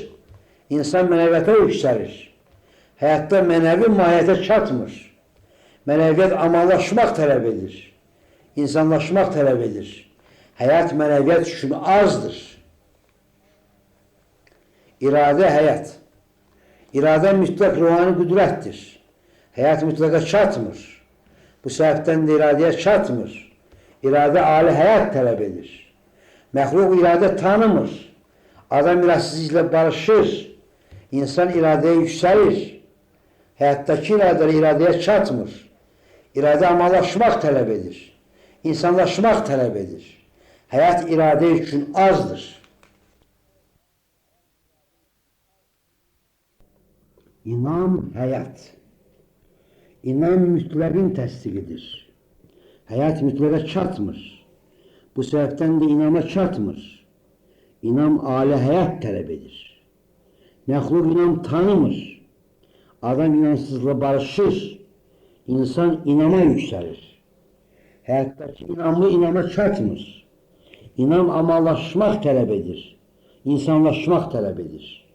İnsan mənəviyyata yüksəlir. Həyatda mənəvi mahiyyətə çatmır. Mənəviyyat amallaşmaq tələb edir. İnsanlaşmaq tələb edir. Həyat mənəviyyat üçün azdır. İradə həyat. İradə mütləq ruhani qüdrətdir. Həyat mütləqə çatmır. Bu səbəbdən də iradəyə çatmır. İradə ali həyat tələb edir. Məxluq iradə tanımır. Adam iradəsizliklə barışır. İnsan iradəyə yüksəlir. Həyatdakı iradəyə çatmır. İradə amallaşmaq tələb edir. İnsanlaşmaq tələb edir. Həyat iradə üçün azdır. İnam həyat. İnam mütləqin təsdiqidir. Həyat mütləqə çatmır. Bu səbəbdən də inama çatmır. İnam ali həyat tələb edir. Məxluq inam tanımır. Adam inansızla barışır. İnsan inama yüksəlir. Həyatdakı inamlı inama çatmır. İnam amallaşmaq tələb edir. İnsanlaşmaq tələb edir.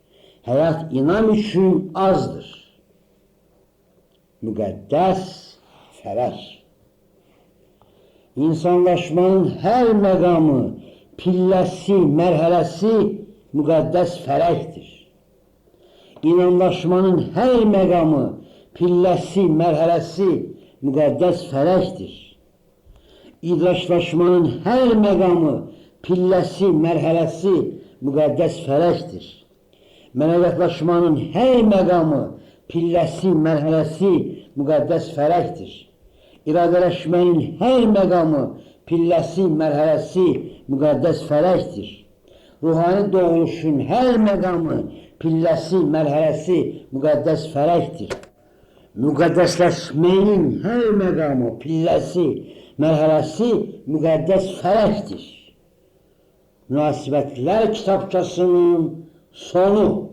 Həyat inam üçün azdır. Müqəddəs fərəh. İnsanlaşmanın hər məqamı, pilləsi, mərhələsi müqəddəs fərəhdir. İnanlaşmanın hər məqamı, pilləsi, mərhələsi müqəddəs fərəhdir. İdraşlaşmanın hər məqamı, pilləsi, mərhələsi müqəddəs fərəhdir. Mənəviyyatlaşmanın hər məqamı, pilləsi, mərhələsi müqəddəs fərəhdir. İradələşmənin hər məqamı, pilləsi, mərhələsi müqəddəs fərəhdir. Ruhani doğuluşun hər məqamı, pilləsi, mərhələsi müqəddəs fərəhdir. Müqəddəsləşmənin hər məqamı, pilləsi, mərhələsi müqəddəs fərəhdir. Münasibətlər kitabçasının sonu.